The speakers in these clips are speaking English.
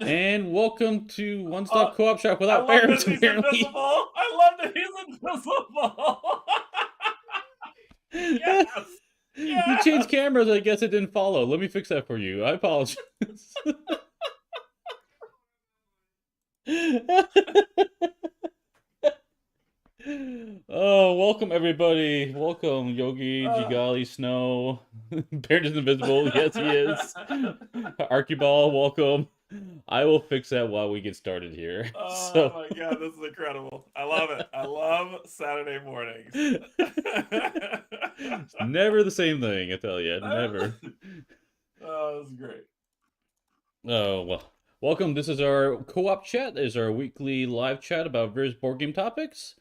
And welcome to One Uh, Stop Co-op Shop I without love Bairnt, that he's apparently. invisible. I love that he's invisible. Yes. You Yes. changed cameras, I guess it didn't follow. Let me fix that for you. I apologize. Oh, welcome everybody. Welcome, Yogi, Jigali, Snow. Bairnt is invisible. Yes, he is. Archibald, welcome. I will fix that while we get started here. Oh my god, this is incredible. I love it. I love Saturday mornings. It's never the same thing, I tell you. Never. Oh, this is great. Oh, well. Welcome. This is our co-op chat. This is our weekly live chat about various board game topics.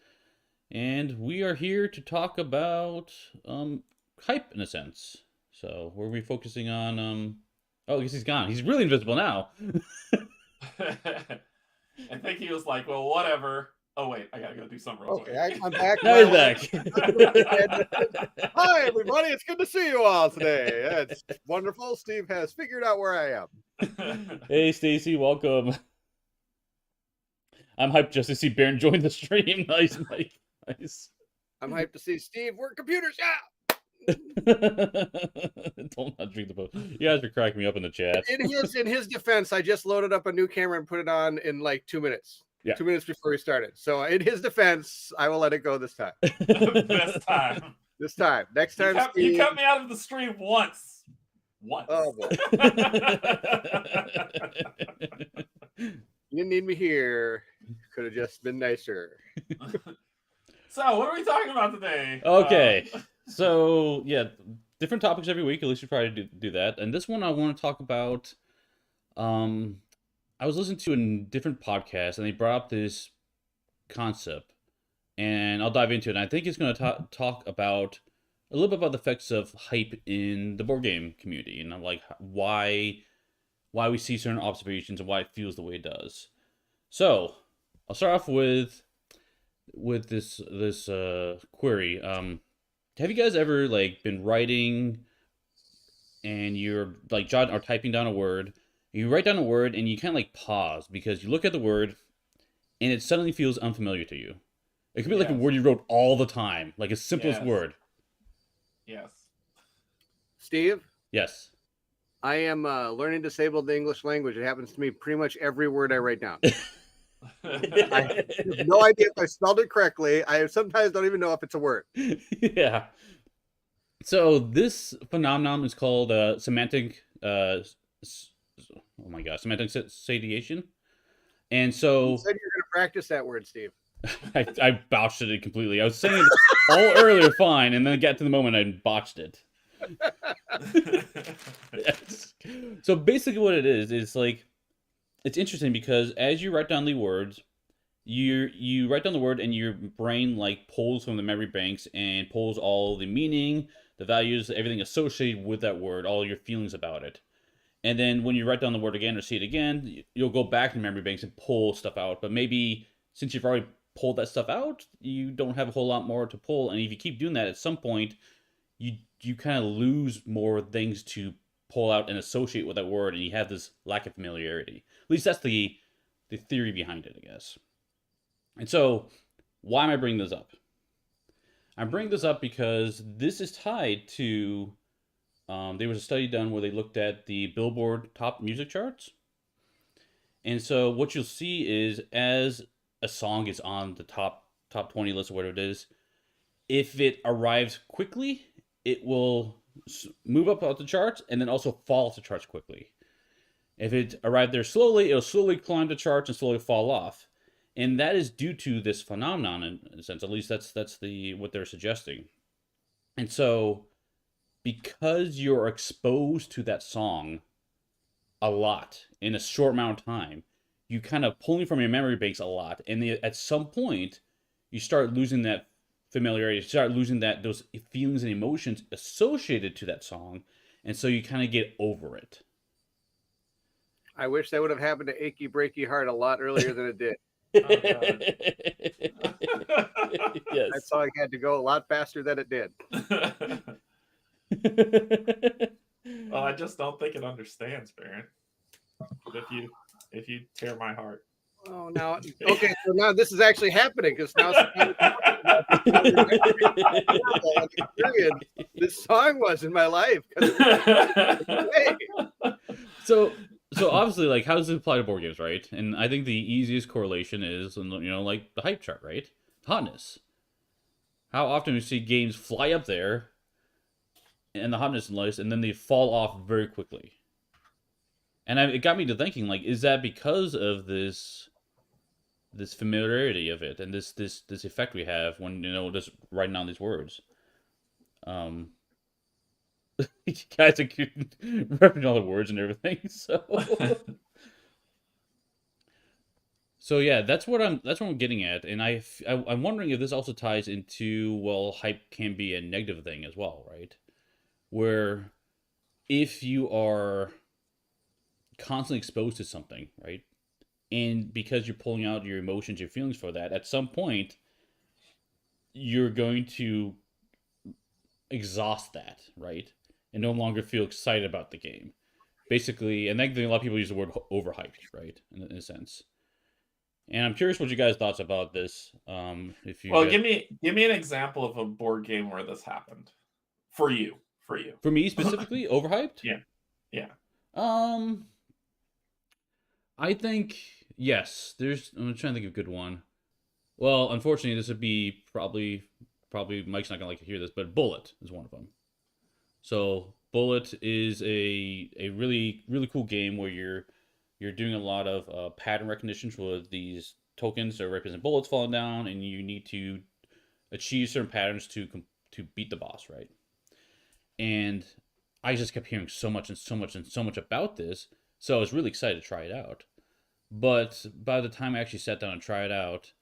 And we are here to talk about hype in a sense. So we're be focusing on oh, I guess he's gone. He's really invisible now. I think he was like, well, whatever. Oh wait, I gotta go do something real quick. I'm back. Now he's back. Hi, everybody. It's good to see you all today. It's wonderful. Steve has figured out where I am. Hey, Stacy, welcome. I'm hyped just to see Bairnt join the stream. Nice, Mike. Nice. I'm hyped to see Steve work computers. Yeah. Don't not drink the boat. You guys are cracking me up in the chat. In his defense, I just loaded up a new camera and put it on in like 2 minutes. Yeah. 2 minutes before we started. So in his defense, I will let it go this time. This time. This time. Next time, you cut me out of the stream once. Oh boy. You didn't need me here. Could have just been nicer. So, what are we talking about today? Okay. So, yeah, different topics every week. At least we try to do that. And this one I want to talk about. I was listening to a different podcast, and they brought up this concept. And I'll dive into it. And I think it's going to talk about a little bit about the effects of hype in the board game community. And like why we see certain observations and why it feels the way it does. So, I'll start off with this query. Have you guys ever like been writing and you're like jotting or typing down a word? You write down a word and you kind of like pause because you look at the word and it suddenly feels unfamiliar to you. It could be like a word you wrote all the time, like a simplest word. Yes. Steve? Yes. I am learning disabled the English language. It happens to me pretty much every word I write down. I have no idea if I spelled it correctly. I sometimes don't even know if it's a word. Yeah. So this phenomenon is called semantic. Oh my gosh, semantic satiation. And so you said you're going to practice that word, Steve. I botched it completely. I was saying it all earlier fine, and then it got to the moment I botched it. Yes. So basically what it is like, it's interesting because as you write down the words, you write down the word and your brain like pulls from the memory banks and pulls all the meaning, the values, everything associated with that word, all your feelings about it. And then when you write down the word again or see it again, you'll go back to memory banks and pull stuff out. But maybe since you've already pulled that stuff out, you don't have a whole lot more to pull. And if you keep doing that, at some point, you kind of lose more things to pull out and associate with that word, and you have this lack of familiarity. At least that's the theory behind it, I guess. And so, why am I bringing this up? I'm bringing this up because this is tied to, there was a study done where they looked at the Billboard top music charts. And so what you'll see is as a song is on the top 20 list or whatever it is, if it arrives quickly, it will move up the charts and then also fall off the charts quickly. If it arrived there slowly, it'll slowly climb the charts and slowly fall off. And that is due to this phenomenon in a sense. At least that's what they're suggesting. And so because you're exposed to that song a lot in a short amount of time, you kind of pulling from your memory banks a lot. And at some point, you start losing that familiarity, you start losing those feelings and emotions associated to that song. And so you kind of get over it. I wish that would have happened to Achy Breaky Heart a lot earlier than it did. Yes. That song had to go a lot faster than it did. Well, I just don't think it understands, Bairnt. if you tear my heart. Oh, now okay. So now this is actually happening because now period this song was in my life. So obviously, like, how does it apply to board games, right? And I think the easiest correlation is, like the hype chart, right? Hotness. How often we see games fly up there, and the hotness list, and then they fall off very quickly. And it got me to thinking, like, is that because of this familiarity of it, and this effect we have when just writing down these words? You guys are repping all the words and everything, so. So yeah, that's what I'm getting at, and I'm wondering if this also ties into, well, hype can be a negative thing as well, right? Where if you are constantly exposed to something, right, and because you're pulling out your emotions, your feelings for that, at some point you're going to exhaust that, right, and no longer feel excited about the game, basically. And I think a lot of people use the word overhyped, right, in a sense. And I'm curious what you guys' thoughts about this. If you Well, guys... give me an example of a board game where this happened for you. For me specifically, overhyped. Yeah, yeah. I think yes. I'm trying to think of a good one. Well, unfortunately, this would be probably Mike's not gonna like to hear this, but Bullet is one of them. So Bullet is a really cool game where you're doing a lot of pattern recognition for these tokens that represent bullets falling down, and you need to achieve certain patterns to beat the boss, right? And I just kept hearing so much and so much and so much about this, so I was really excited to try it out. But by the time I actually sat down and tried it out,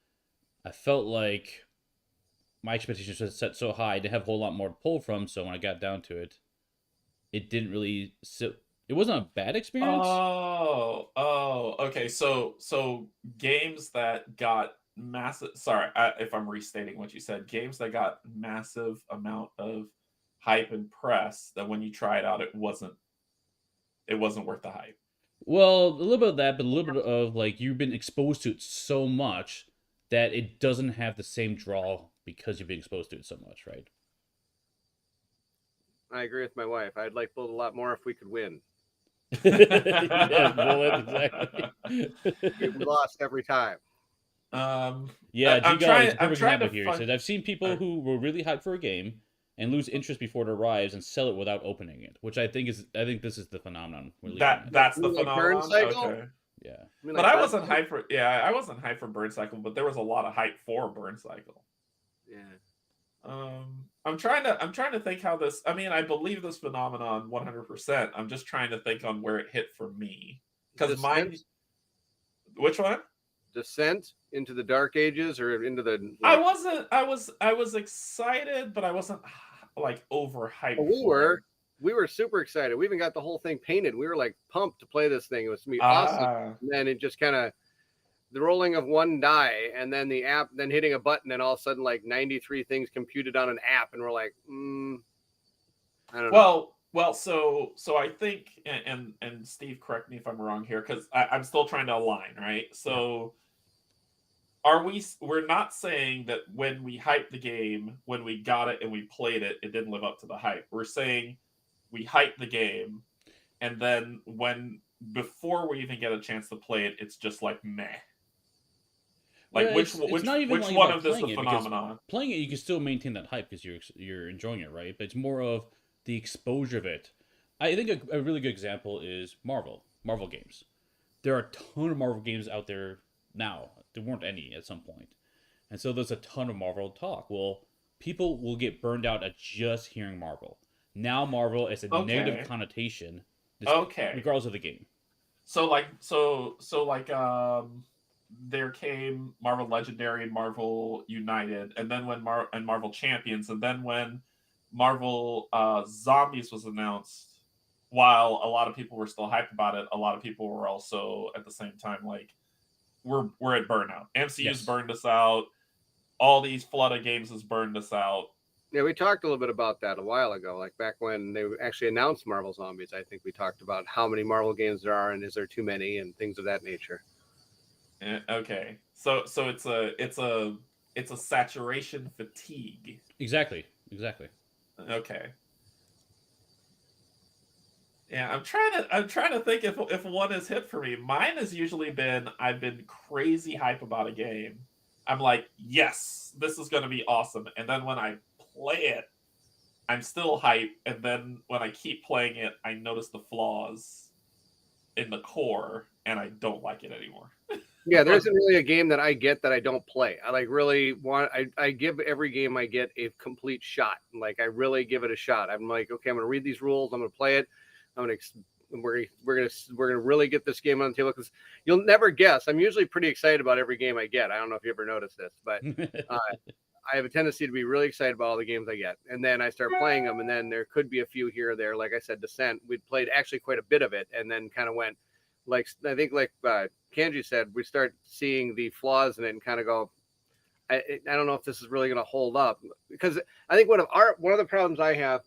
I felt like my expectations were set so high, I didn't have a whole lot more to pull from. So when I got down to it, it didn't really sit. It wasn't a bad experience. Okay. So games that got massive. Sorry, if I'm restating what you said. Games that got massive amount of hype and press, that when you try it out, it wasn't worth the hype. Well, a little bit of that, but a little bit of, like, you've been exposed to it so much that it doesn't have the same draw because you've been exposed to it so much, right? I agree with my wife. I'd like Bullet a lot more if we could win. Yeah, Bullet, exactly. We lost every time. Yeah, I'm G-Guy is a trying perfect example to here. He find. said, I've seen people who were really hyped for a game and lose interest before it arrives and sell it without opening it, which I think this is the phenomenon we're looking at. That's the Like Burn phenomenon. Cycle? Okay. Yeah. mean, But like I wasn't hyped for. Yeah, I wasn't hyped for Burn Cycle, but there was a lot of hype for Burn Cycle. Yeah. I'm trying to think how this. I mean, I believe this phenomenon 100%. I'm just trying to think on where it hit for me, because mine. Which one? Descent into the Dark Ages or into the. Like... I was excited, but I wasn't like overhyped. Well, we were super excited. We even got the whole thing painted. We were like pumped to play this thing. It was gonna be awesome. And then it just kind of, the rolling of one die, and then the app, then hitting a button, and all of a sudden, like 93 things computed on an app, and we're like, I don't know. Well, so I think, and Steve, correct me if I'm wrong here, because I'm still trying to align, right? So, we're not saying that when we hyped the game, when we got it and we played it, it didn't live up to the hype. We're saying we hyped the game, and then before we even get a chance to play it, it's just like meh. Like, which one of this is the phenomenon? Playing it, you can still maintain that hype because you're enjoying it, right? But it's more of the exposure of it. I think a really good example is Marvel games. There are a ton of Marvel games out there now. There weren't any at some point. And so there's a ton of Marvel talk. Well, people will get burned out at just hearing Marvel. Now Marvel is a negative connotation, regardless of the game. There came Marvel Legendary and Marvel United, and then when Marvel Champions, and then when Marvel Zombies was announced, while a lot of people were still hyped about it, a lot of people were also at the same time like, we're at burnout. MCU's burned us out. All these flood of games has burned us out. Yeah, we talked a little bit about that a while ago, like back when they actually announced Marvel Zombies. I think we talked about how many Marvel games there are and is there too many and things of that nature. Okay, so it's a saturation fatigue. Exactly. Okay. Yeah, I'm trying to think if one has hit for me. Mine has usually been I've been crazy hype about a game. I'm like, yes, this is gonna be awesome. And then when I play it, I'm still hype, and then when I keep playing it, I notice the flaws in the core and I don't like it anymore. Yeah, there isn't really a game that I get that I don't play. I like really want. I give every game I get a complete shot. Like I really give it a shot. I'm like, okay, I'm gonna read these rules. I'm gonna play it. I'm gonna we're gonna really get this game on the table because you'll never guess. I'm usually pretty excited about every game I get. I don't know if you ever noticed this, but I have a tendency to be really excited about all the games I get, and then I start playing them, and then there could be a few here or there. Like I said, Descent, we'd played actually quite a bit of it, and then kind of went like I think like Canje said, we start seeing the flaws in it and kind of go, I don't know if this is really going to hold up because I think one of the problems I have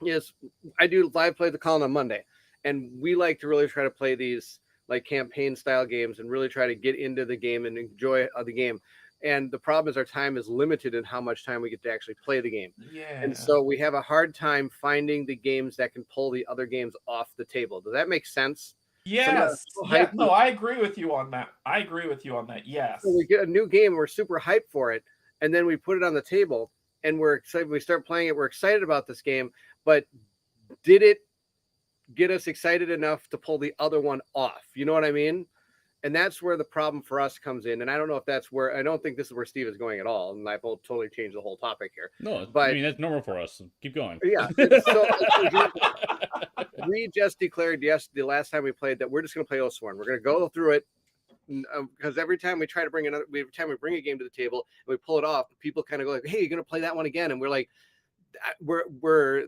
is I do live play the Colin on Monday, and we like to really try to play these like campaign style games and really try to get into the game and enjoy the game. And the problem is our time is limited in how much time we get to actually play the game. Yeah. And so we have a hard time finding the games that can pull the other games off the table. Does that make sense? Yes. Yeah. No, I agree with you on that. Yes. So we get a new game, we're super hyped for it, and then we put it on the table and we're excited. We start playing it. We're excited about this game, but did it get us excited enough to pull the other one off? You know what I mean? And that's where the problem for us comes in. And I don't know if that's where, I don't think this is where Steve is going at all. And I've totally changed the whole topic here. No, but I mean, that's normal for us. Keep going. Yeah. So we just declared, the last time we played that we're just going to play Oathsworn. We're going to go through it because every time we try to bring every time we bring a game to the table and we pull it off, people kind of go like, hey, you're going to play that one again. And we're like,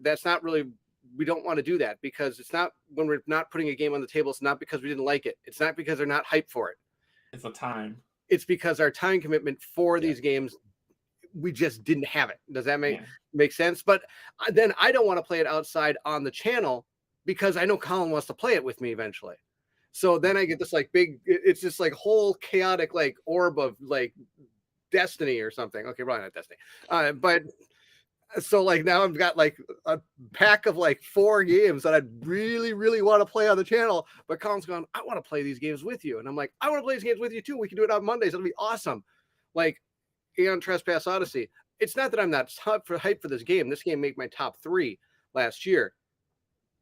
that's not really, we don't want to do that because it's not when we're not putting a game on the table. It's not because we didn't like it. It's not because they're not hyped for it. It's the time. It's because our time commitment for these games, we just didn't have it. Does that make sense? But then I don't want to play it outside on the channel because I know Colin wants to play it with me eventually. So then I get this like big, it's just like whole chaotic like orb of like Destiny or something. Okay, probably not Destiny. But so like now I've got like a pack of like 4 games that I really, really want to play on the channel. But Colin's going, I want to play these games with you. And I'm like, I want to play these games with you too. We can do it on Mondays. It'll be awesome. Like Aeon Trespass Odyssey. It's not that I'm not hyped for this game. This game made my top 3 last year.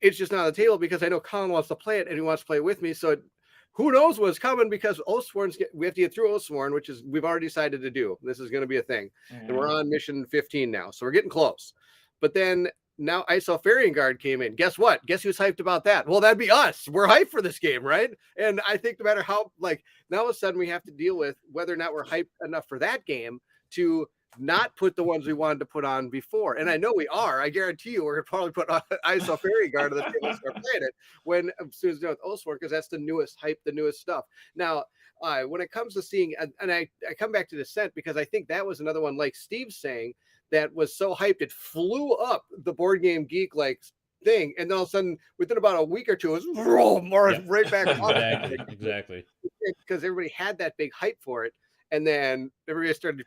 It's just not on the table because I know Colin wants to play it and he wants to play it with me. So who knows what's coming because we have to get through Oathsworn, which is we've already decided to do. This is going to be a thing. And we're on mission 15 now. So we're getting close. But then now Isofarian Guard came in. Guess what? Guess who's hyped about that? Well, that'd be us. We're hyped for this game, right? And I think no matter how, like, now all of a sudden we have to deal with whether or not we're hyped enough for that game to not put the ones we wanted to put on before. And I know we are. I guarantee you we're going to probably put Isofarian Guard on the table and start playing it when as soon as done with Oathsworn because that's the newest hype, the newest stuff. Now, when it comes to seeing, and I come back to Descent because I think that was another one, like Steve's saying, that was so hyped it flew up the Board Game Geek like thing, and then all of a sudden within about a week or two it was right back on. Exactly because everybody had that big hype for it, and then everybody started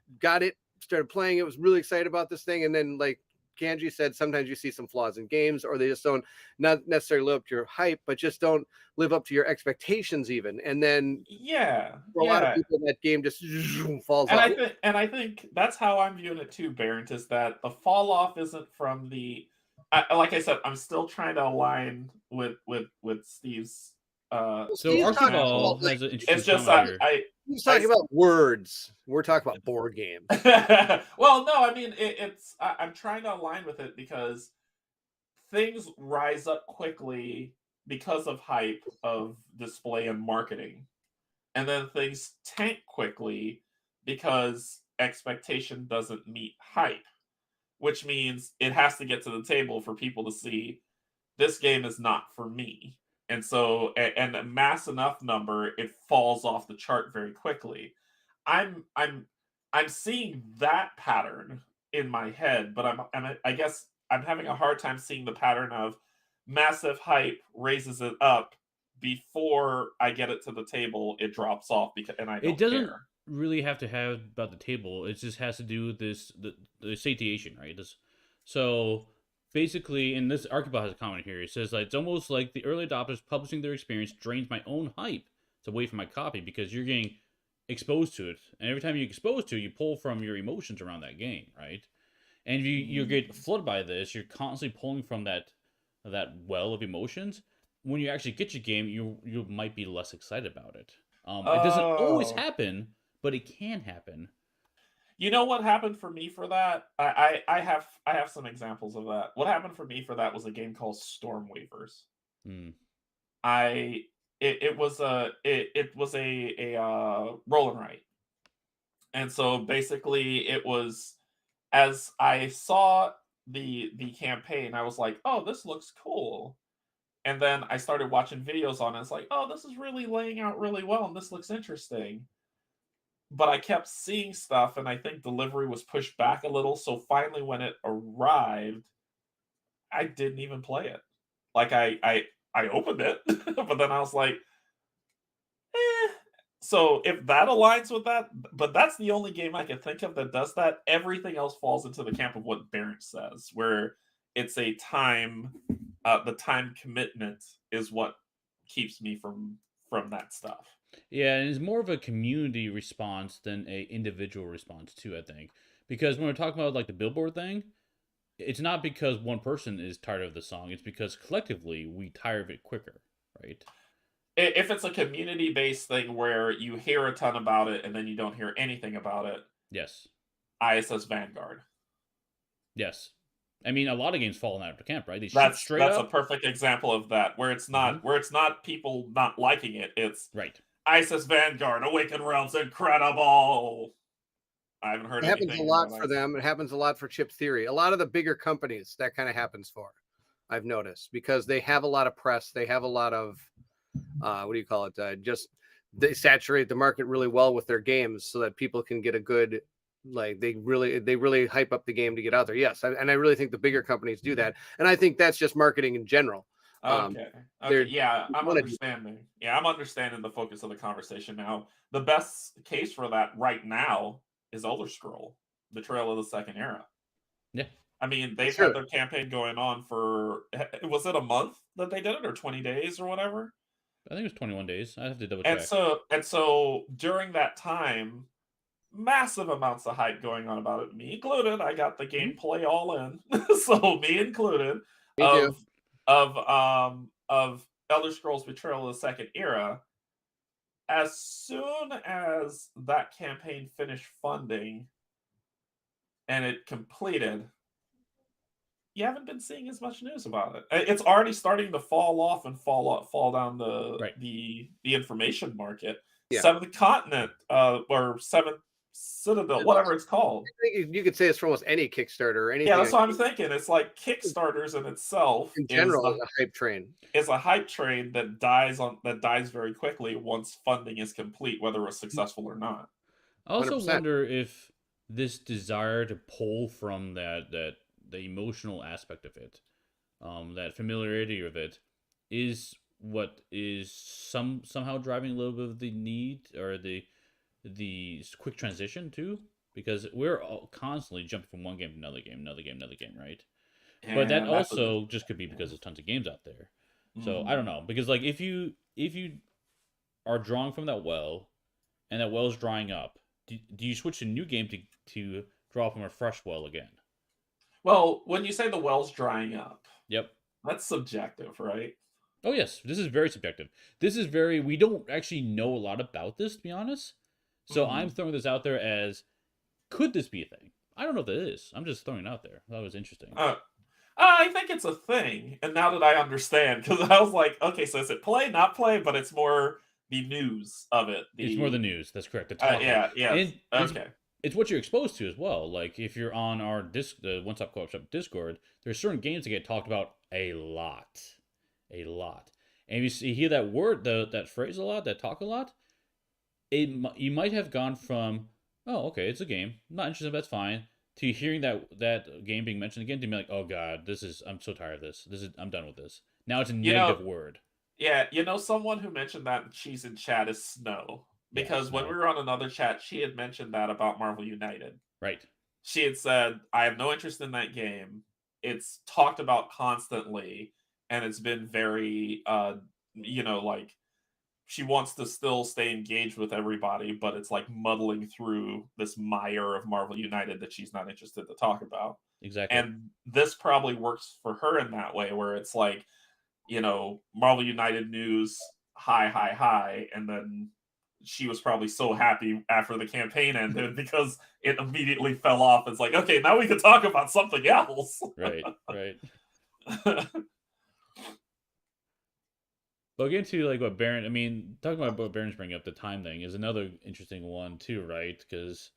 playing it, was really excited about this thing, and then like Canje said, sometimes you see some flaws in games or they just don't not necessarily live up to your hype, but just don't live up to your expectations even. And then for a lot of people that game just falls off. I think that's how I'm viewing it too, Bairnt, is that the fall off isn't from the like I said, I'm still trying to align with Steve's so Archibald has an interesting it's just he's talking about words. We're talking about board games. Well, no, I mean I'm trying to align with it because things rise up quickly because of hype of display and marketing, and then things tank quickly because expectation doesn't meet hype, which means it has to get to the table for people to see this game is not for me. And so, and a mass enough number, it falls off the chart very quickly. I'm seeing that pattern in my head, but I guess I'm having a hard time seeing the pattern of massive hype raises it up before I get it to the table, it drops off and I It don't doesn't care. really have to have about the table. It just has to do with the satiation, right? So basically, in this Archibald has a comment here. It says that it's almost like the early adopters publishing their experience drains my own hype. It's away from my copy because you're getting exposed to it, and every time you expose to it, you pull from your emotions around that game, right? And if you get flooded by this, you're constantly pulling from that well of emotions. When you actually get your game, you might be less excited about it. It doesn't always Oh. happen, but it can happen. You know what happened for me for that? I have some examples of that. What happened for me for that was a game called Storm Weavers. Hmm. I it was a roll and write. And so basically it was, as I saw the campaign, I was like, "Oh, this looks cool." And then I started watching videos on it. It's like, "Oh, this is really laying out really well and this looks interesting." But I kept seeing stuff and I think delivery was pushed back a little, so finally when it arrived, I didn't even play it. Like I opened it, but then I was like, "Eh." So if that aligns with that, but that's the only game I can think of that does that. Everything else falls into the camp of what Bairnt says, where it's a time, the time commitment is what keeps me from that stuff. Yeah, and it's more of a community response than a individual response too, I think. Because when we're talking about like the Billboard thing, it's not because one person is tired of the song, it's because collectively we tire of it quicker, right? If it's a community based thing where you hear a ton about it and then you don't hear anything about it, Yes. ISS Vanguard. Yes. I mean, a lot of games fall in that camp, right? They shoot That's straight that's a up. perfect example of that, where it's Hmm. not people not liking it. It's Right. ISIS Vanguard, Awaken Realms, incredible. I haven't heard It happens a anything lot about for ISIS. them. It happens a lot for Chip Theory. A lot of the bigger companies that kind of happens for. I've noticed because they have a lot of press. They have a lot of what do you call it? Just they saturate the market really well with their games so that people can get a good like they really hype up the game to get out there. Yes, and I really think the bigger companies do that, and I think that's just marketing in general. Okay. Okay. They're Yeah, I'm want to do. understanding. Yeah, I'm understanding the focus of the conversation now. The best case for that right now is Elder Scroll, Betrayal of the Second Era. Yeah. I mean, they've had Sure. their campaign going on for, was it a month that they did it, or 20 days or whatever? I think it was 21 days. I have to double And check. so during that time, massive amounts of hype going on about it, me included. I got the Mhm. gameplay all in, so me included, Me too. of Elder Scrolls Betrayal of the Second Era. As soon as that campaign finished funding and it completed, you haven't been seeing as much news about it. It's already starting to fall off and fall down Right. the information market. Yeah. Seventh Continent, or Seventh Citadel, whatever it's called. I think you could say it's for almost any Kickstarter or anything. Yeah, that's what I'm thinking. It's like Kickstarters in itself In general, is a hype train. is a hype train that dies very quickly once funding is complete, whether it's successful or not. I also 100%. wonder if this desire to pull from that the emotional aspect of it, that familiarity of it, is what is somehow driving a little bit of the need or the quick transition too, because we're all constantly jumping from one game to another game, another game, another game, right? But that And that's also just could be because there's tons of games out there. So I don't Mhm. know, because like if you are drawing from that well, and that well is drying up, do you switch to a new game to draw from a fresh well again? Well, when you say the well's drying up, Yep. that's subjective, right? Oh yes, this is very subjective. This is very we don't actually know a lot about this, to be honest. So I'm Mhm. throwing this out there as could this be a thing? I don't know if it is. I'm just throwing it out there. That was interesting. I think it's a thing, and now that I understand, because I was like, okay, so is it play, not play, but it's more the news of it. It's more the The news. That's correct. The talking, yeah, yes, and okay. it's what you're exposed to as well. Like if you're on our the One Stop Co-op Discord, there's certain games that get talked about a lot. And if you hear that word, that phrase a lot, that talk a lot, you might have gone from, oh, okay, it's a game, I'm not interested, that's fine, to hearing that game being mentioned again to be like, oh god, I'm so tired of this. I'm done with this. Now it's a You know, negative word. yeah, someone who mentioned that she's in chat is Snow. Yeah, Because when we Snow. were on another chat, she had mentioned that about Marvel United. Right. She had said, I have no interest in that game. It's talked about constantly, and it's been very, like, she wants to still stay engaged with everybody, but it's like muddling through this mire of Marvel United that she's not interested to talk about. Exactly. And this probably works for her in that way, where it's like, Marvel United news, high, and then she was probably so happy after the campaign ended because it immediately fell off. It's like, okay, now we can talk about something else. Right. But again, to like what Bairnt, I mean, talking about what Bairnt's bringing up, the time thing is another interesting one too, right? Because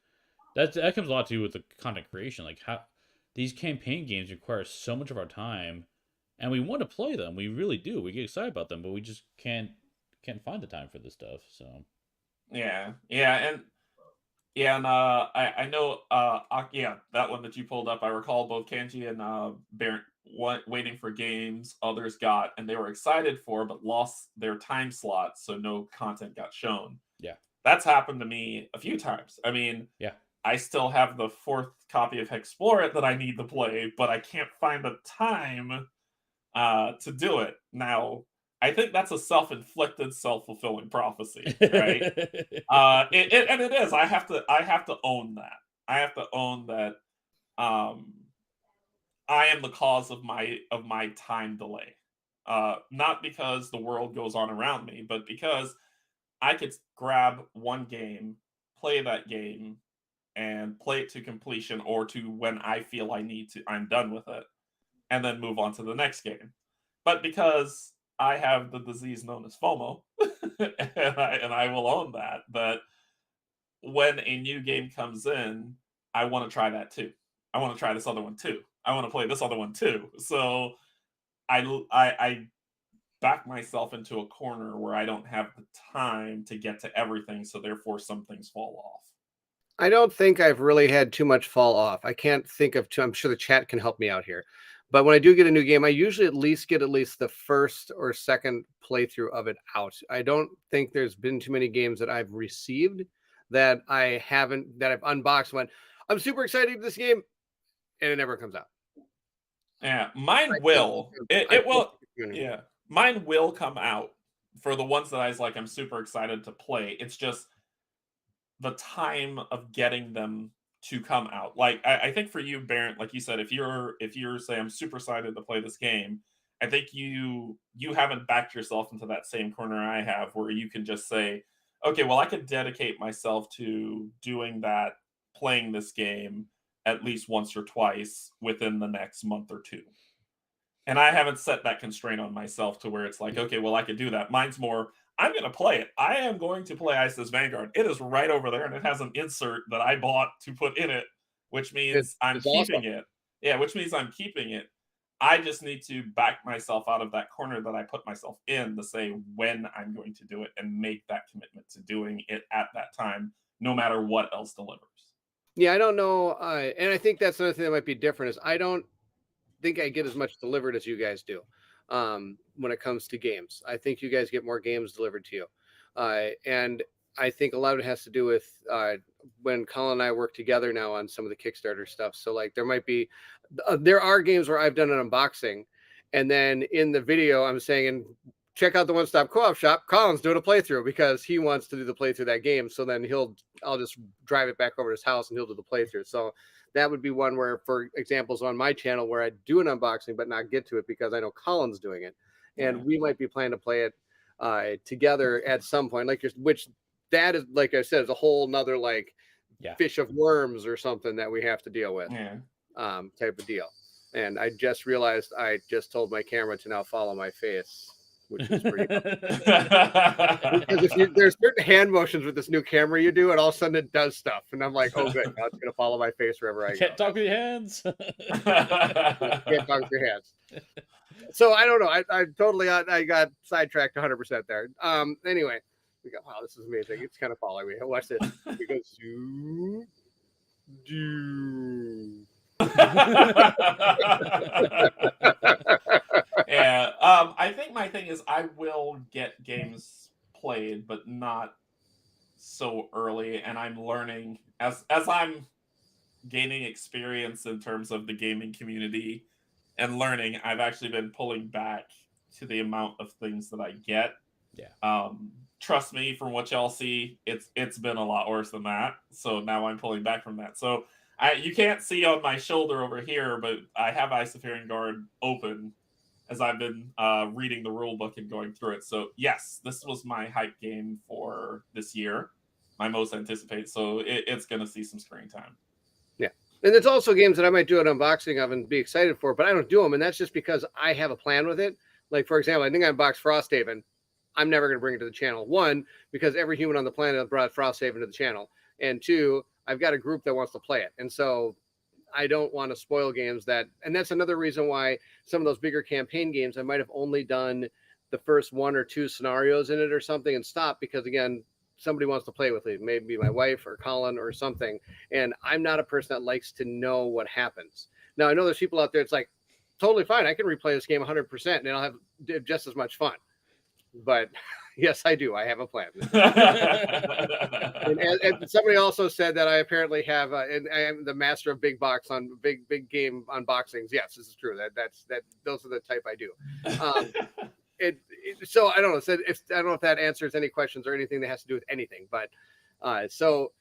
that comes a lot to do with the content creation. Like how these campaign games require so much of our time, and we want to play them. We really do. We get excited about them, but we just can't find the time for this stuff. So Yeah, and I know that one that you pulled up. I recall both Canje and Bairnt waiting for games others got and they were excited for, but lost their time slot, so no content got shown. yeah, That's happened to me a few times. I mean, yeah. I still have the 4th copy of Explore It that I need to play, but I can't find the time to do it. Now, I think that's a self-inflicted, self-fulfilling prophecy, right? And it is. I have to own that. I have to own that. Um, I am the cause of my time delay. Not because the world goes on around me, but because I could grab one game, play that game, and play it to completion or to when I feel I'm done with it, and then move on to the next game. But because I have the disease known as FOMO, and I will own that when a new game comes in, I want to try that too. I want to try this other one too. I want to play this other one too. So I back myself into a corner where I don't have the time to get to everything, so therefore some things fall off. I don't think I've really had too much fall off. I can't think of I'm sure the chat can help me out here. But when I do get a new game, I usually get at least the first or second playthrough of it out. I don't think there's been too many games that I've received that I've unboxed went, I'm super excited for this game, and it never comes out. Yeah, mine will. Yeah, mine will come out for the ones that I'm super excited to play. It's just the time of getting them to come out. Like I think for you, Bairnt, like you said, if you're say I'm super excited to play this game, I think you haven't backed yourself into that same corner I have, where you can just say, okay, well, I could dedicate myself to doing that, playing this game at least once or twice within the next month or two. And I haven't set that constraint on myself to where it's like, okay, well, I could do that. Mine's more, I'm going to play it. I am going to play ISIS Vanguard. It is right over there, and it has an insert that I bought to put in it, which means I'm keeping it. Yeah, which means I'm keeping it. I just need to back myself out of that corner that I put myself in to say when I'm going to do it and make that commitment to doing it at that time, no matter what else delivers. Yeah, I don't know. And I think that's another thing that might be different is I don't think I get as much delivered as you guys do when it comes to games. I think you guys get more games delivered to you. And I think a lot of it has to do with when Colin and I work together now on some of the Kickstarter stuff. So like there are games where I've done an unboxing, and then in the video I'm saying, check out the One Stop Co-op Shop. Colin's doing a playthrough because he wants to do the playthrough of that game. So then I'll just drive it back over to his house and he'll do the playthrough. So that would be one where, for examples on my channel, where I do an unboxing but not get to it because I know Colin's doing it, and we might be planning to play it together at some point. Which that is, like I said, is a whole nother fish of worms or something that we have to deal with, type of deal. And I just realized I just told my camera to now follow my face, which is pretty. Because there's certain hand motions with this new camera you do, and all of a sudden it does stuff, and I'm like, oh good, now it's gonna follow my face wherever I go. Can't talk with your hands. Can't talk with your hands. So I don't know. I got sidetracked 100% there. Anyway, we go. Wow, this is amazing. It's kind of following me. Watch this. We go zoom. Yeah, I think my thing is I will get games played, but not so early, and I'm learning as I'm gaining experience in terms of the gaming community and learning. I've actually been pulling back to the amount of things that I get. Yeah. Trust me, from what y'all see, it's been a lot worse than that. So now I'm pulling back from that. So you can't see on my shoulder over here, but I have Isofarian Guard open as I've been reading the rule book and going through it. So yes, this was my hype game for this year, my most anticipated. So it's going to see some screen time. Yeah, and there's also games that I might do an unboxing of and be excited for, but I don't do them, and that's just because I have a plan with it. Like, for example, I think I unboxed Frosthaven. I'm never going to bring it to the channel. One, because every human on the planet brought Frosthaven to the channel, and two, I've got a group that wants to play it, and so I don't want to spoil games that, and that's another reason why some of those bigger campaign games, I might have only done the first 1 or 2 scenarios in it or something and stop because, again, somebody wants to play with it, maybe my wife or Colin or something, and I'm not a person that likes to know what happens. Now, I know there's people out there, it's like, totally fine, I can replay this game 100% and I'll have just as much fun. But yes, I do. I have a plan. and somebody also said that I apparently have, and I am the master of big game unboxings. Yes, this is true. Those are the type I do. So I don't know. So I don't know if that answers any questions or anything that has to do with anything. But so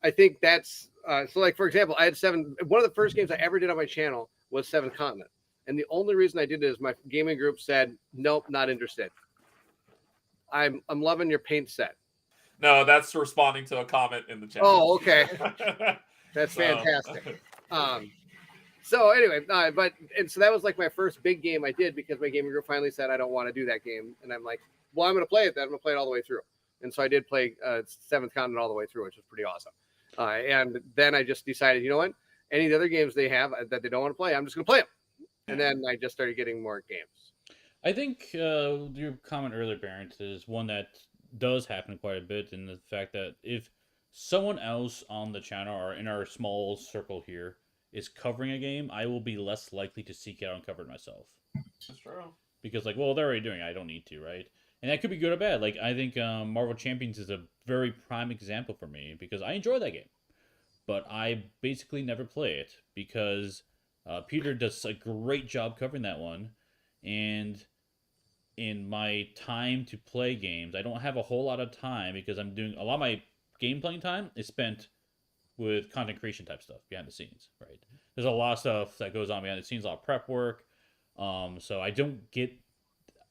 I think that's so. Like, for example, I had 7. One of the first games I ever did on my channel was 7th Continent, and the only reason I did it is my gaming group said, "Nope, not interested." I'm loving your paint set. No, that's responding to a comment in the chat. Oh, okay. That's fantastic. So anyway, so that was like my first big game I did because my gaming group finally said I don't want to do that game, and I'm like, well, I'm going to play it then. I'm going to play it all the way through, and so I did play 7th Continent all the way through, which was pretty awesome. And then I just decided, you know what? Any of the other games they have that they don't want to play, I'm just going to play them. And then I just started getting more games. I think your comment earlier, Bairnt, is one that does happen quite a bit in the fact that if someone else on the channel or in our small circle here is covering a game, I will be less likely to seek it out and cover it myself. That's true. Because, like, well, they're already doing it. I don't need to, right? And that could be good or bad. Like, I think Marvel Champions is a very prime example for me because I enjoy that game. But I basically never play it because Peter does a great job covering that one. And in my time to play games, I don't have a whole lot of time because I'm doing a lot of my game playing time is spent with content creation type stuff behind the scenes, right? There's a lot of stuff that goes on behind the scenes, a lot of prep work. So I don't get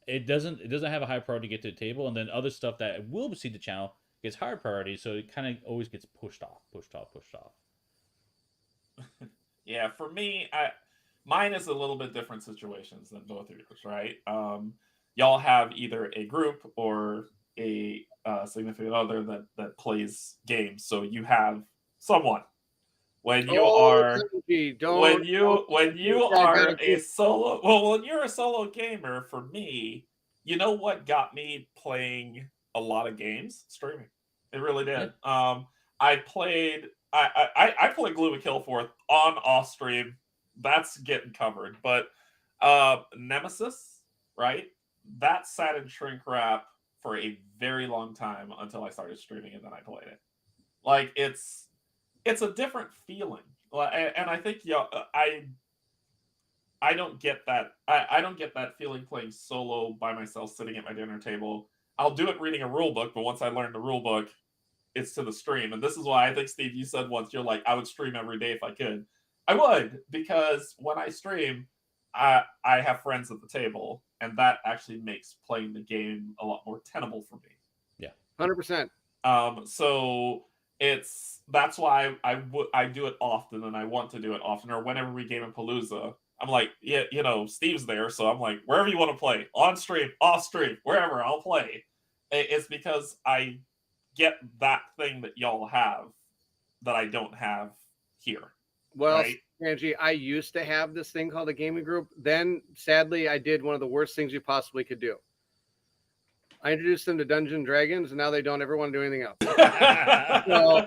it doesn't have a high priority to get to the table, and then other stuff that will see the channel gets higher priority, so it kind of always gets pushed off. Yeah, for me, mine is a little bit different situations than both of yours, right? Y'all have either a group or a significant other that plays games, so you have someone. When you are when you're a solo gamer, for me, you know what got me playing a lot of games? Streaming. It really did. Yeah. I played Glue and Kill Forth on off stream. That's getting covered. But Nemesis, right? That sat in shrink wrap for a very long time until I started streaming and then I played it. Like it's a different feeling. And I think I don't get that. I don't get that feeling playing solo by myself sitting at my dinner table. I'll do it reading a rule book, but once I learn the rule book, it's to the stream. And this is why I think, Steve, you said once, you're like, I would stream every day if I could. I would, because when I stream, I have friends at the table, and that actually makes playing the game a lot more tenable for me. Yeah, 100%. So that's why I do it often, and I want to do it often. Or whenever we game in Palooza, I'm like, yeah, Steve's there, so I'm like, wherever you want to play, on stream, off stream, wherever, I'll play. It's because I get that thing that y'all have that I don't have here. Well, right? Canje, I used to have this thing called a gaming group. Then, sadly, I did one of the worst things you possibly could do. I introduced them to Dungeons and Dragons, and now they don't ever want to do anything else. So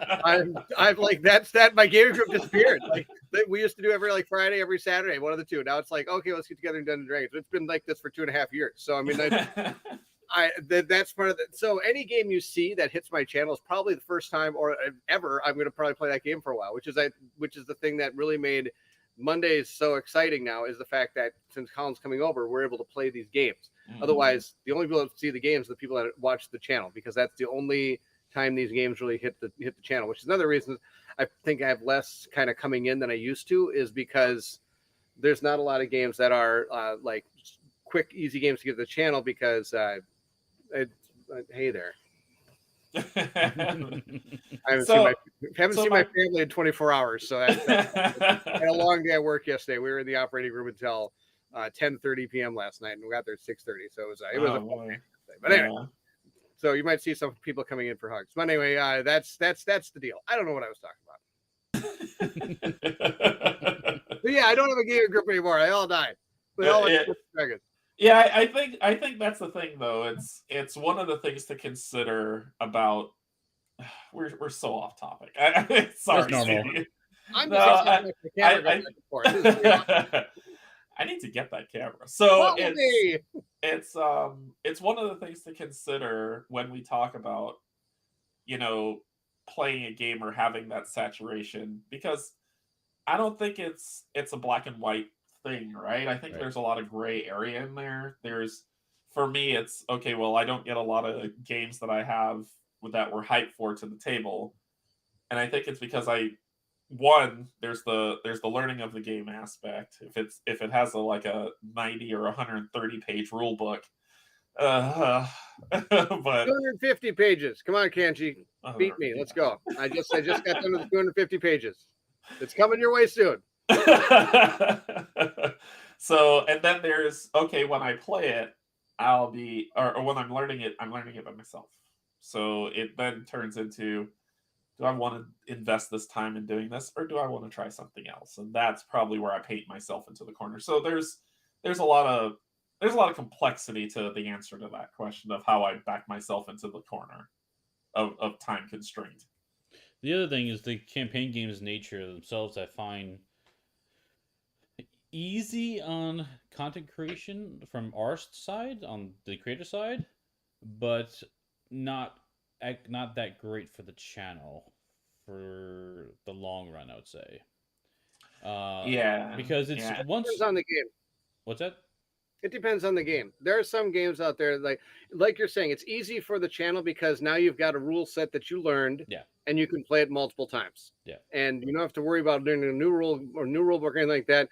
I'm like, that my gaming group disappeared. Like we used to do every like Friday, every Saturday, one of the two. Now it's like, okay, let's get together and Dungeons and Dragons. It's been like this for 2.5 years. So I mean, that's part of it. So any game you see that hits my channel is probably the first time or ever I'm going to probably play that game for a while, which is the thing that really made Mondays so exciting now, is the fact that since Colin's coming over, we're able to play these games. Otherwise, the only people that see the games are the people that watch the channel, because that's the only time these games really hit the channel, which is another reason I think I have less kind of coming in than I used to, is because there's not a lot of games that are like quick, easy games to get to the channel, because hey there. I haven't seen my family in 24 hours. So I had a long day at work yesterday. We were in the operating room until 10:30 p.m. last night, and we got there at 6:30. So it was a fun day. But anyway, so you might see some people coming in for hugs. But anyway, that's the deal. I don't know what I was talking about. But yeah, I don't have a gaming group anymore. They all died. They all went to Dragons. Yeah, I think that's the thing, though. It's one of the things to consider about. We're so off topic. Sorry, Stevie. I'm just I need to get that camera. So it's one of the things to consider when we talk about, playing a game or having that saturation, because I don't think it's a black and white thing, right? I think there's a lot of gray area in there. For me, it's okay, well, I don't get a lot of games that I have that we're hyped for to the table. And I think it's because there's the learning of the game aspect. If it has a 90 or 130 page rule book, but 250 pages. Come on, Canje, beat me. Let's go. I just got done with the 250 pages. It's coming your way soon. So, and then there's, okay, when I play it, I'll be, or when I'm learning it by myself. So it then turns into, do I want to invest this time in doing this, or do I want to try something else? And that's probably where I paint myself into the corner. So there's a lot of complexity to the answer to that question of how I back myself into the corner of time constraint. The other thing is the campaign games nature themselves, I find easy on content creation from our side, on the creator side, but not that great for the channel for the long run, I would say. Because it's once depends on the game. What's that? It depends on the game. There are some games out there like you're saying, it's easy for the channel because now you've got a rule set that you learned, and you can play it multiple times. Yeah, and you don't have to worry about doing a new rule book or anything like that.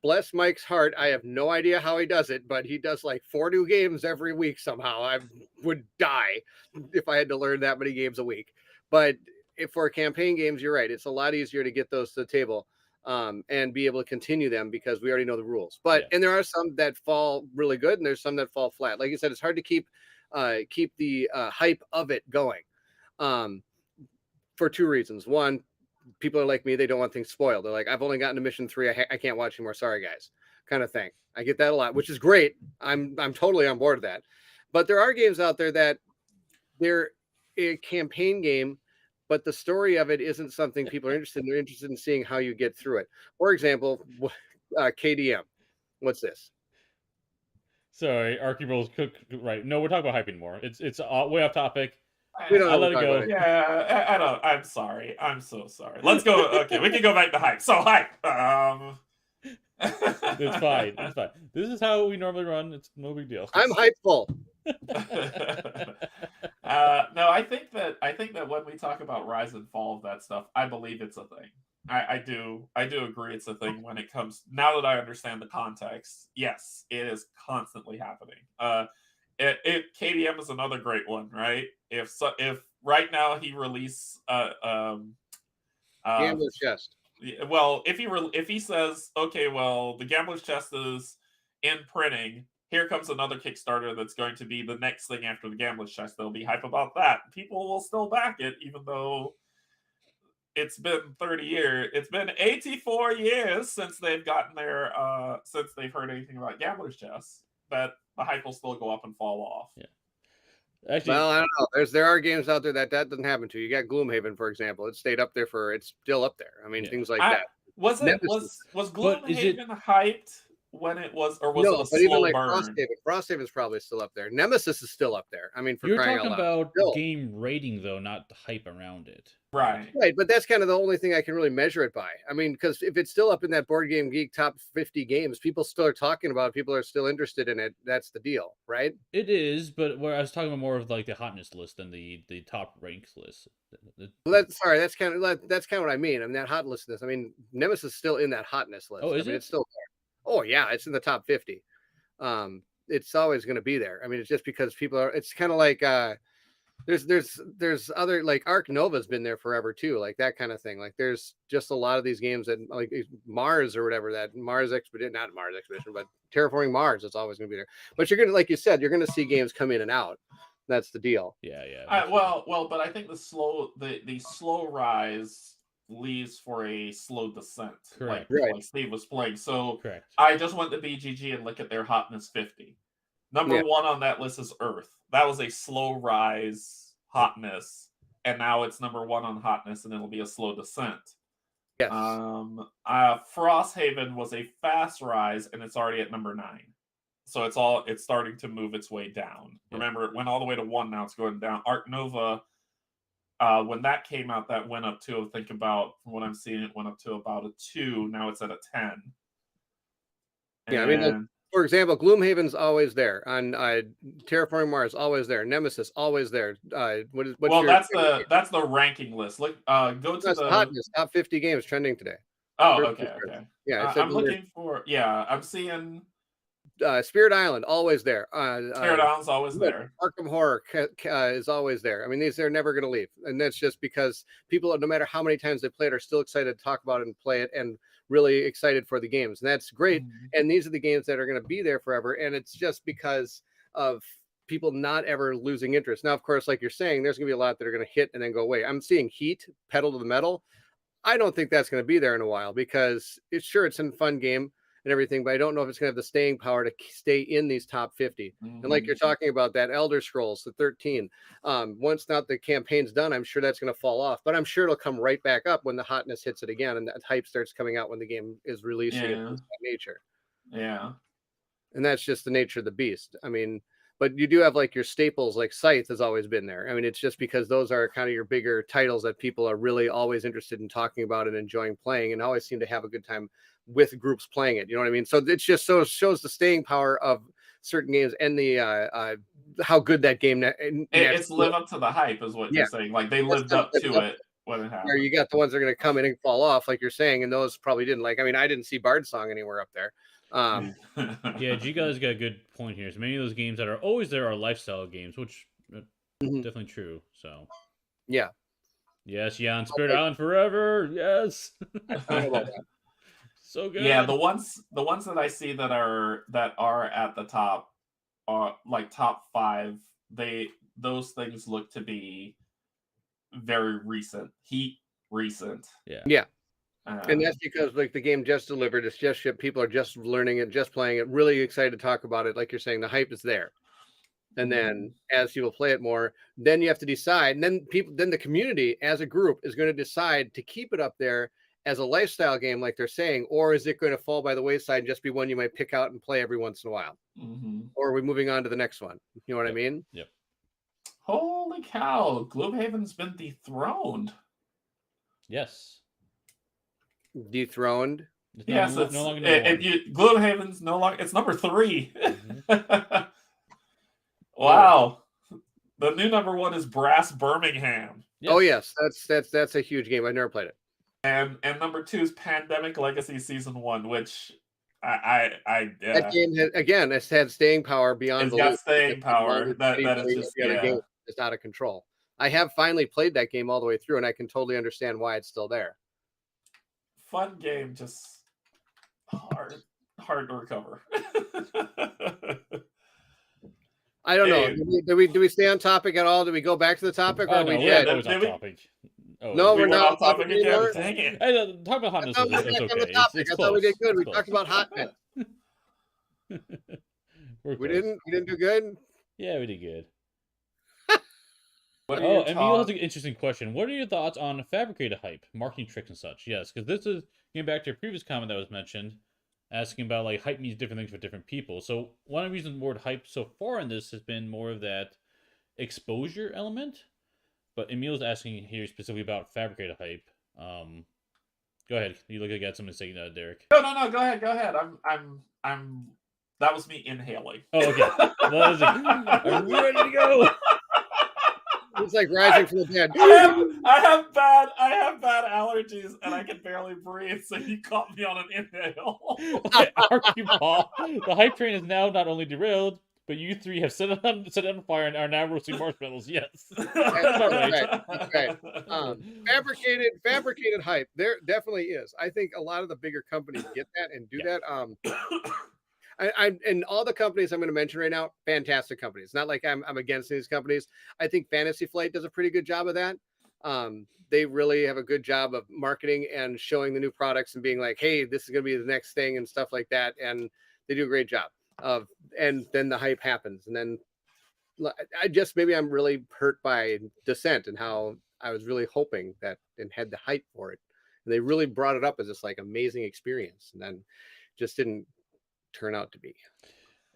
Bless Mike's heart, I have no idea how he does it, but he does like 4 new games every week somehow. I would die if I had to learn that many games a week. But for campaign games, you're right. It's a lot easier to get those to the table and be able to continue them because we already know the rules. But and there are some that fall really good, and there's some that fall flat. Like you said, it's hard to keep the hype of it going for 2 reasons. One, people are like me, they don't want things spoiled. They're like, I've only gotten to mission 3, I can't watch anymore, sorry guys, kind of thing. I get that a lot, which is great. I'm totally on board with that. But there are games out there that they're a campaign game, but the story of it isn't something people are interested in. They're interested in seeing how you get through it. For example, KDM. What's this? Sorry, Arky Rolls cook. Right? No, we're talking about hype anymore. It's way off topic. We don't I'll let it go. Yeah, I don't. I'm sorry. I'm so sorry. Let's go. Okay, we can go back to hype. So hype. It's fine. It's fine. This is how we normally run. It's no big deal. I'm hypeful. No, I think that when we talk about rise and fall of that stuff, I believe it's a thing. I do agree it's a thing when it comes. Now that I understand the context, yes, it is constantly happening. KDM is another great one, right? If right now he release Gambler's Chest. Well, if he says, okay, well, the Gambler's Chest is in printing, here comes another Kickstarter that's going to be the next thing after the Gambler's Chest. They'll be hype about that. People will still back it, even though it's been 30 years. It's been 84 years since they've gotten their since they've heard anything about Gambler's Chest. But the hype will still go up and fall off. Yeah. Actually, Well, I don't know. There are games out there that doesn't happen to. You got Gloomhaven, for example. It stayed up there it's still up there. I mean, yeah. things like that. Was Nemesis. But is it Gloomhaven hyped when it was, or was it No, a but even slow like burn? Frosthaven's probably still up there. Nemesis is still up there. I mean, for you're crying out talking loud. about Still. game rating though, not the hype around it. Right. Right, but that's kind of the only thing I can really measure it by. I mean, because if it's still up in that Board Game Geek top 50 games, people still are talking about it. People are still interested in it. That's the deal, right? It is, but where I was talking about more of like the hotness list than the top ranks list. Well, that's kind of what I mean. I mean that hot list. I mean, Nemesis is still in that hotness list. Oh, I is mean, it? it's still there. Oh yeah, it's in the top 50. It's always going to be there. I mean, it's just because people are. It's kind of like there's other like Ark Nova's been there forever too, like that kind of thing. Like there's just a lot of these games that like Mars or whatever, that Mars Expedition, not Mars Expedition, but Terraforming Mars. It's always going to be there. But you're gonna, like you said, you're going to see games come in and out. That's the deal. Yeah. But I think the slow rise leaves for a slow descent. Correct. Like Steve was playing. So Correct. I just went to BGG and look at their hotness 50. Number one on that list is Earth. That was a slow rise hotness, and now it's number one on hotness, and it'll be a slow descent. Yes. Frosthaven was a fast rise, and it's already at number 9. So it's starting to move its way down. Yeah. Remember, it went all the way to 1. Now it's going down. Ark Nova, when that came out, that went up to, I think about, from what I'm seeing, it went up to about a 2. Now it's at a 10. Yeah, I mean, like, for example, Gloomhaven's always there. On Terraforming Mars, always there. Nemesis, always there. That's the ranking list. Look, go to the hotness top 50 games trending today. Oh, okay. Yeah, I'm looking for. Yeah, I'm seeing. Spirit Island, always there. Spirit Island's always there. Arkham Horror is always there. I mean, they're never going to leave, and that's just because people, no matter how many times they play it, are still excited to talk about it and play it, and really excited for the games, and that's great. And these are the games that are going to be there forever, and it's just because of people not ever losing interest. Now, of course, like you're saying, there's going to be a lot that are going to hit and then go away. I'm seeing Heat, Pedal to the Metal. I don't think that's going to be there in a while, because it's a fun game and everything, but I don't know if it's going to have the staying power to stay in these top 50. And like you're talking about that Elder Scrolls, the 13, once the campaign's done, I'm sure that's going to fall off, but I'm sure it'll come right back up when the hotness hits it again and that hype starts coming out when the game is releasing it of nature. Yeah. And that's just the nature of the beast. I mean, but you do have like your staples, like Scythe has always been there. I mean, it's just because those are kind of your bigger titles that people are really always interested in talking about and enjoying playing, and always seem to have a good time with groups playing it. You know what I mean? So it's just shows the staying power of certain games and the how good that game. It's live up to the hype, is what you're saying. Like they lived up to it when it happened. Where you got the ones that are going to come in and fall off, like you're saying, and those probably didn't. Like, I mean, I didn't see Bard Song anywhere up there. Yeah, G guys got a good point here. So many of those games that are always there are lifestyle games, which definitely true. So yeah, yes, Jan, Spirit Island forever. Yes. So good. Yeah, the ones that I see that are at the top are like top 5. Those things look to be very recent. Heat recent. Yeah. And that's because like the game just delivered, it's just shipped, people are just learning it, just playing it, really excited to talk about it. Like you're saying, the hype is there. And then as people play it more, then you have to decide, and then the community as a group is going to decide to keep it up there as a lifestyle game, like they're saying, or is it going to fall by the wayside and just be one you might pick out and play every once in a while? Or are we moving on to the next one? You know what I mean? Yep. Holy cow, Gloomhaven's been dethroned. Yes. Dethroned? Yes, it's no longer Gloomhaven's no longer, it's number 3. Wow. The new number 1 is Brass Birmingham. Yes. Oh yes, that's a huge game. I've never played it. And number 2 is Pandemic Legacy Season 1 , which that game has had staying power beyond. It's got staying power. That is just game is out of control. I have finally played that game all the way through, and I can totally understand why it's still there. Fun game, just hard to recover. I don't know. Do we stay on topic at all? Do we go back to the topic? Or we're on topic. Oh, no, we're not on topic anymore. Dang it. Hey, talk about hotness. It's okay. I thought we did good. We talked about hotness. We didn't do good? Yeah, we did good. What are Oh, your Emil has thoughts? an interesting question. What are your thoughts on fabricated hype, marketing tricks and such? Yes, because this is getting back to your previous comment that was mentioned, asking about like hype means different things for different people. So one of the reasons the word hype so far in this has been more of that exposure element. But Emil's asking here specifically about fabricated hype. Go ahead. You look like you got something to say, Derek. No. Go ahead. Go ahead. I'm. That was me inhaling. Oh, okay. Well, I'm ready to go. It's like rising from the dead. I have bad allergies, and I can barely breathe. So you caught me on an inhale. Paul. The hype train is now not only derailed, but you three have set it on fire and are now roasting marshmallows. Yes, That's right. That's right. Fabricated hype. There definitely is. I think a lot of the bigger companies get that and do that. And all the companies I'm going to mention right now, fantastic companies. Not like I'm against these companies. I think Fantasy Flight does a pretty good job of that. They really have a good job of marketing and showing the new products and being like, hey, this is going to be the next thing and stuff like that. And they do a great job of, and then the hype happens. And then maybe I'm really hurt by Descent and how I was really hoping that and had the hype for it. And they really brought it up as this like amazing experience. And then just didn't turn out to be.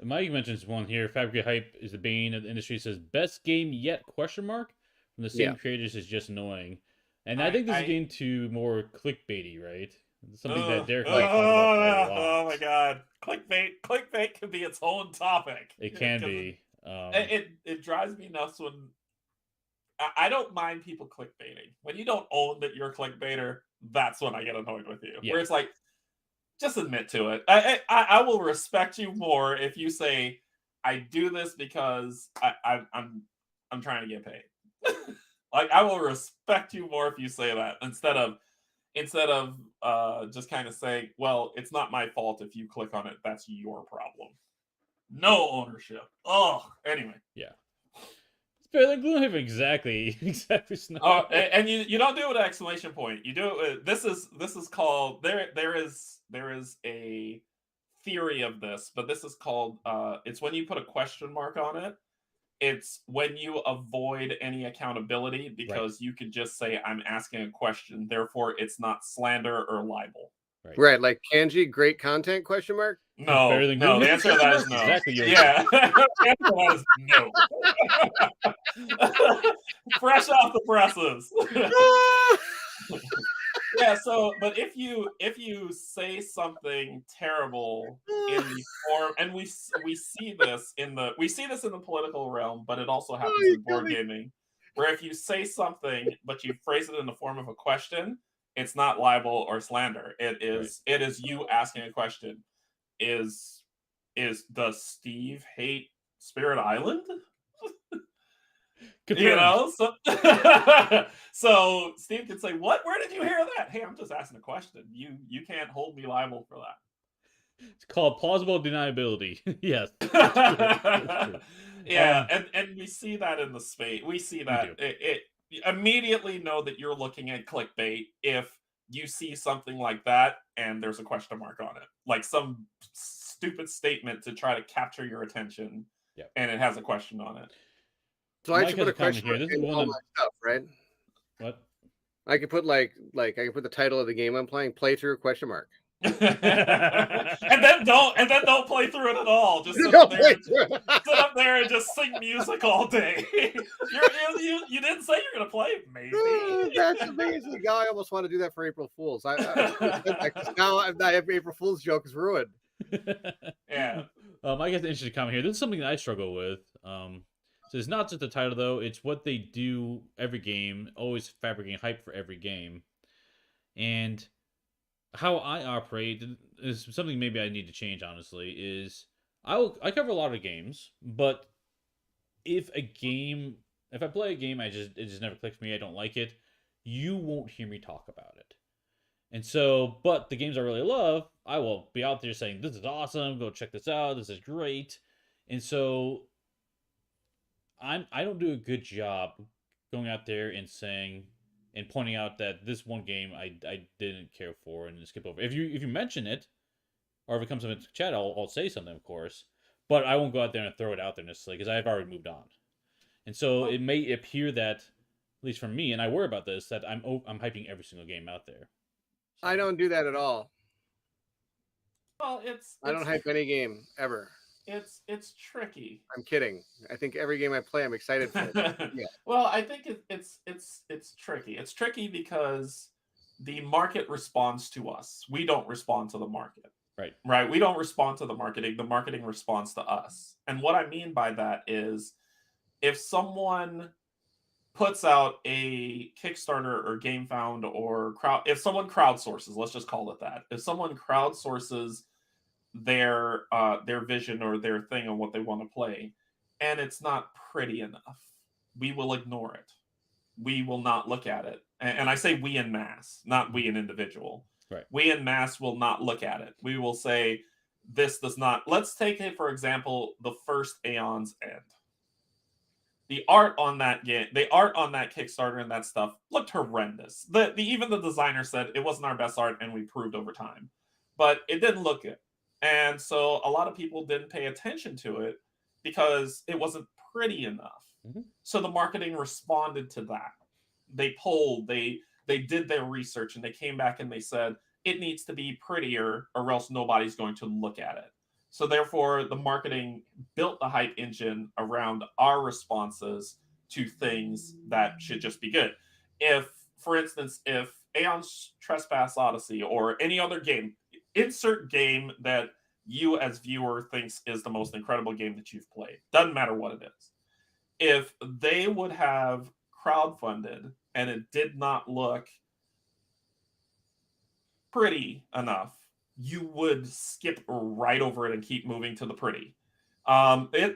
Mike mentions one here. Fabricated hype is the bane of the industry. Says best game yet? Question mark from the same creators is just annoying, and I think this is getting to more clickbaity, right? Something that Derek and I talk about a lot. Oh my god, clickbait can be its own topic. It can be. It drives me nuts when I don't mind people clickbaiting. When you don't own that you're a clickbaiter, that's when I get annoyed with you. Where it's like, just admit to it. I will respect you more if you say, I do this because I'm trying to get paid. Like, I will respect you more if you say that instead of just kind of saying, well, it's not my fault if you click on it. That's your problem. No ownership. Oh, anyway. Yeah. It's better than Gloomhaven. Exactly. Snow. Oh, and you don't do it with an exclamation point. You do it. This is called there is a theory of this, but this is called it's when you put a question mark on it. It's when you avoid any accountability because you could just say I'm asking a question, therefore it's not slander or libel. Right, like Canje, great content? Question mark. No, the answer to that is no. Exactly. Yeah, the answer to that is no. Fresh off the presses. Yeah, so but if you say something terrible in the form, and we see this in the political realm, but it also happens in board gaming, where if you say something but you phrase it in the form of a question, it's not libel or slander. It is you asking a question. Does Steve hate Spirit Island? You know, so Steve could say, "What? Where did you hear that?" Hey, I'm just asking a question. You can't hold me liable for that. It's called plausible deniability. Yes. That's true. Yeah, and we see that in the space. We see that it immediately know that you're looking at clickbait if you see something like that and there's a question mark on it, like some stupid statement to try to capture your attention, and it has a question on it. So I should put a question mark in all my stuff, right? What? I could put like I could put the title of the game I'm playing, playthrough question mark. and then don't play through it at all. Just sit up there and just sing music all day. You didn't say you're gonna play, maybe. That's amazing. I almost want to do that for April Fools. Now April Fool's joke is ruined. Yeah. I guess an interesting comment here. This is something that I struggle with. So it's not just the title though; it's what they do every game. Always fabricating hype for every game, and how I operate is something maybe I need to change. Honestly, is I cover a lot of games, but if I play a game, it just never clicks for me. I don't like it. You won't hear me talk about it. And so, but the games I really love, I will be out there saying, "This is awesome. Go check this out. This is great." And so, I don't do a good job going out there and saying and pointing out that this one game I didn't care for and skip over. If you mention it, or if it comes up in the chat, I'll say something, of course. But I won't go out there and throw it out there necessarily because I've already moved on. And so it may appear that, at least for me, and I worry about this, that I'm hyping every single game out there. So. I don't do that at all. Well, I don't hype any game ever. It's tricky. I'm kidding. I think every game I play, I'm excited for. Yeah. Well, I think it's tricky. It's tricky because the market responds to us. We don't respond to the market. Right. We don't respond to the marketing. The marketing responds to us. And what I mean by that is, if someone puts out a Kickstarter or GameFound or if someone crowdsources, let's just call it that. If someone crowdsources their vision or their thing on what they want to play, and it's not pretty enough, we will ignore it. We will not look at it. And I say we en masse, not we an individual. Right. We en masse will not look at it. We will say, this does not. Let's take it, for example, the first Aeon's End. The art on that game, the art on that Kickstarter and that stuff looked horrendous. Even the designer said it wasn't our best art, and we proved over time. But it didn't look good. And so a lot of people didn't pay attention to it because it wasn't pretty enough. Mm-hmm. So the marketing responded to that. They polled, they did their research, and they came back and they said, it needs to be prettier or else nobody's going to look at it. So therefore, the marketing built the hype engine around our responses to things that should just be good. If, for instance, if Aeon's Trespass Odyssey or any other game, insert game that you as viewer thinks is the most incredible game that you've played, doesn't matter what it is. If they would have crowdfunded and it did not look pretty enough, you would skip right over it and keep moving to the pretty.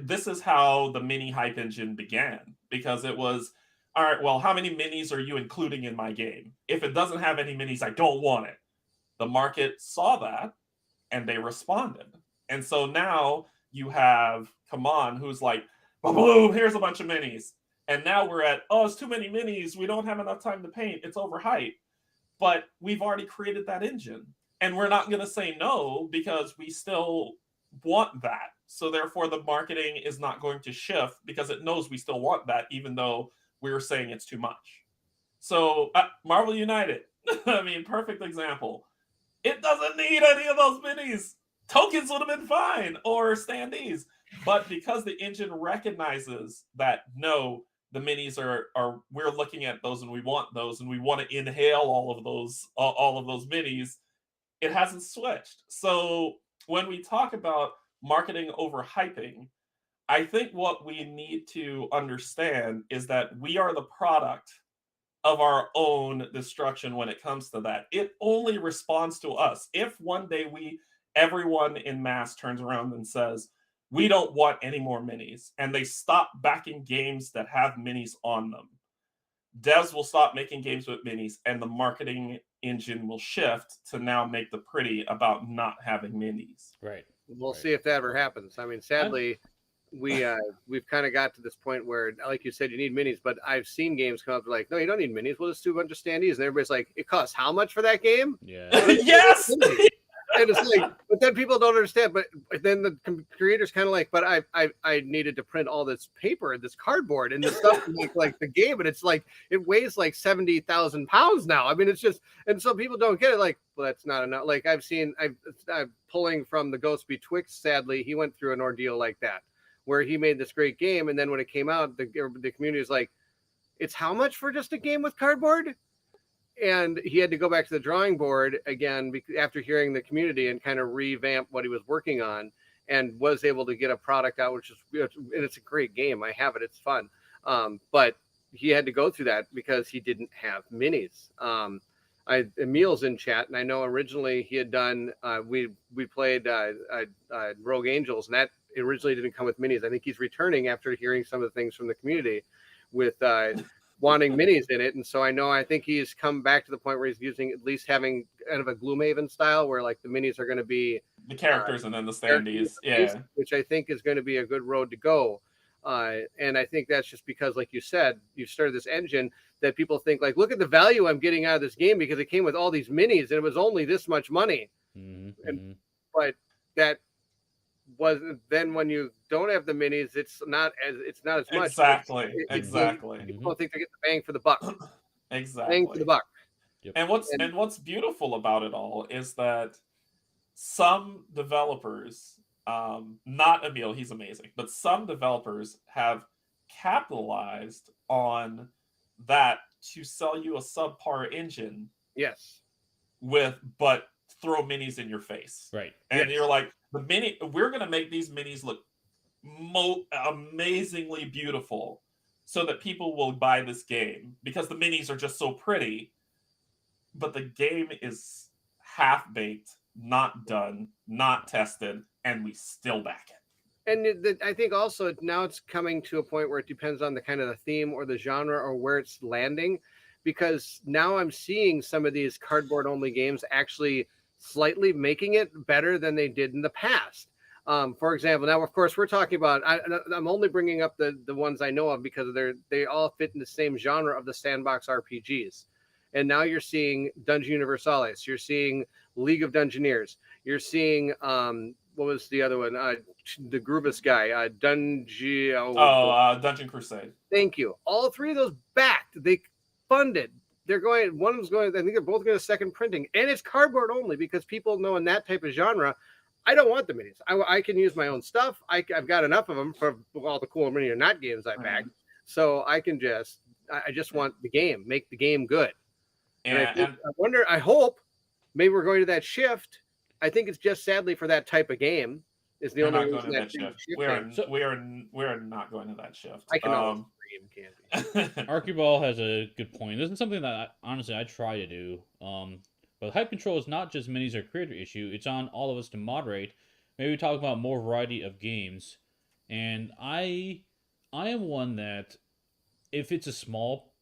This is how the mini hype engine began, because it was, all right, well, how many minis are you including in my game? If it doesn't have any minis, I don't want it. The market saw that and they responded. And so now you have Kaman, who's like, boom, here's a bunch of minis. And now we're at, oh, it's too many minis. We don't have enough time to paint. It's overhyped. But we've already created that engine. And we're not going to say no because we still want that. So therefore, the marketing is not going to shift because it knows we still want that, even though we're saying it's too much. So Marvel United, I mean, perfect example. It doesn't need any of those minis. Tokens would have been fine, or standees. But because the engine recognizes that, no, the minis are we're looking at those and we want to inhale all of those minis, it hasn't switched. So when we talk about marketing overhyping, I think what we need to understand is that we are the product of our own destruction when it comes to that. It only responds to us. If one day everyone in mass turns around and says, we don't want any more minis, and they stop backing games that have minis on them, devs will stop making games with minis, and the marketing engine will shift to now make the pretty about not having minis. Right. We'll see if that ever happens. I mean, sadly, we've kind of got to this point where, like you said, you need minis, but I've seen games come up like, no, you don't need minis. We'll just do a bunch of standees. And everybody's like, it costs how much for that game? Yeah. Yes. And it's like, but then people don't understand. But then the creators kind of like, but I needed to print all this paper and this cardboard and this stuff to make like the game, and it's like it weighs like 70,000 pounds now. I mean, it's just, and so people don't get it. Like, well, that's not enough. Like I'm pulling from the Ghost Betwixt. Sadly, he went through an ordeal like that, where he made this great game, and then when it came out, the community is like, it's how much for just a game with cardboard? And he had to go back to the drawing board again after hearing the community and kind of revamp what he was working on, and was able to get a product out, which is, and it's a great game. I have it. It's fun. But he had to go through that because he didn't have minis. Emil's in chat, and I know originally he had done, we played Rogue Angels, and that originally didn't come with minis. I think he's returning after hearing some of the things from the community with wanting minis in it. And so I think he's come back to the point where he's using, at least having kind of a Gloomhaven style where like the minis are going to be the characters and then the standees. Yeah. Which I think is going to be a good road to go. And I think that's just because, like you said, you started this engine that people think like, look at the value I'm getting out of this game because it came with all these minis and it was only this much money. Mm-hmm. And, but that then when you don't have the minis, it's not as much. Exactly. People don't think they get the bang for the buck. Exactly. Bang for the buck. Yep. And what's beautiful about it all is that some developers, not Emil, he's amazing, but some developers have capitalized on that to sell you a subpar engine. Yes. But throw minis in your face. Right. And you're like, we're gonna make these minis look amazingly beautiful so that people will buy this game because the minis are just so pretty. But the game is half-baked, not done, not tested, and we still back it. And I think also now it's coming to a point where it depends on the kind of the theme or the genre or where it's landing, because now I'm seeing some of these cardboard only games actually slightly making it better than they did in the past. For example, now of course we're talking about, I'm only bringing up the ones I know of because they all fit in the same genre of the sandbox RPGs. And now you're seeing Dungeon Universalis, you're seeing League of Dungeoneers, you're seeing what was the other one? The Grubus guy, Dungeon Crusade. Thank you. All three of those backed. They funded. They're going. One's going. I think they're both going to second printing, and it's cardboard only because people know in that type of genre, I don't want the minis. I can use my own stuff. I've got enough of them for all the cool mini or not games I bagged, so I can just. I just want the game. Make the game good. And I wonder. I hope maybe we're going to that shift. I think it's just sadly for that type of game is the only reason that shift. We are not going to that shift. I can always dream, can't Archibald has a good point. This is something that honestly I try to do. But hype control is not just minis or creator issue. It's on all of us to moderate. Maybe we talk about more variety of games. And I am one that if it's a small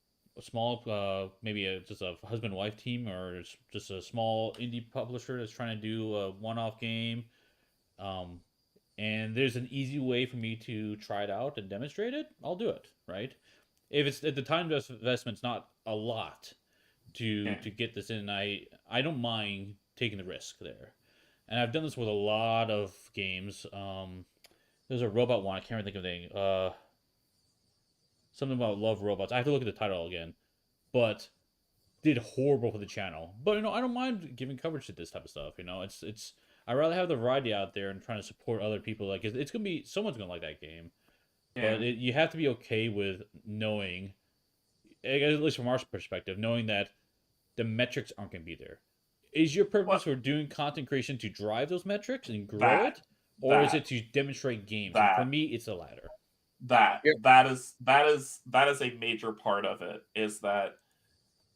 maybe just a husband-wife team or just a small indie publisher that's trying to do a one-off game, and there's an easy way for me to try it out and demonstrate it, I'll do it, right? If the time investment's not a lot to get this in, I don't mind taking the risk there. And I've done this with a lot of games. There's a robot one, I can't think of the name. Something about Love Robots. I have to look at the title again. But did horrible for the channel. But I don't mind giving coverage to this type of stuff. It's I'd rather have the variety out there and trying to support other people. Like it's gonna be someone's gonna like that game. Yeah. But you have to be okay with knowing, at least from our perspective, knowing that the metrics aren't gonna be there. Is your purpose for doing content creation to drive those metrics and grow it? Or is it to demonstrate games? And for me, it's the latter. That is a major part of it, is that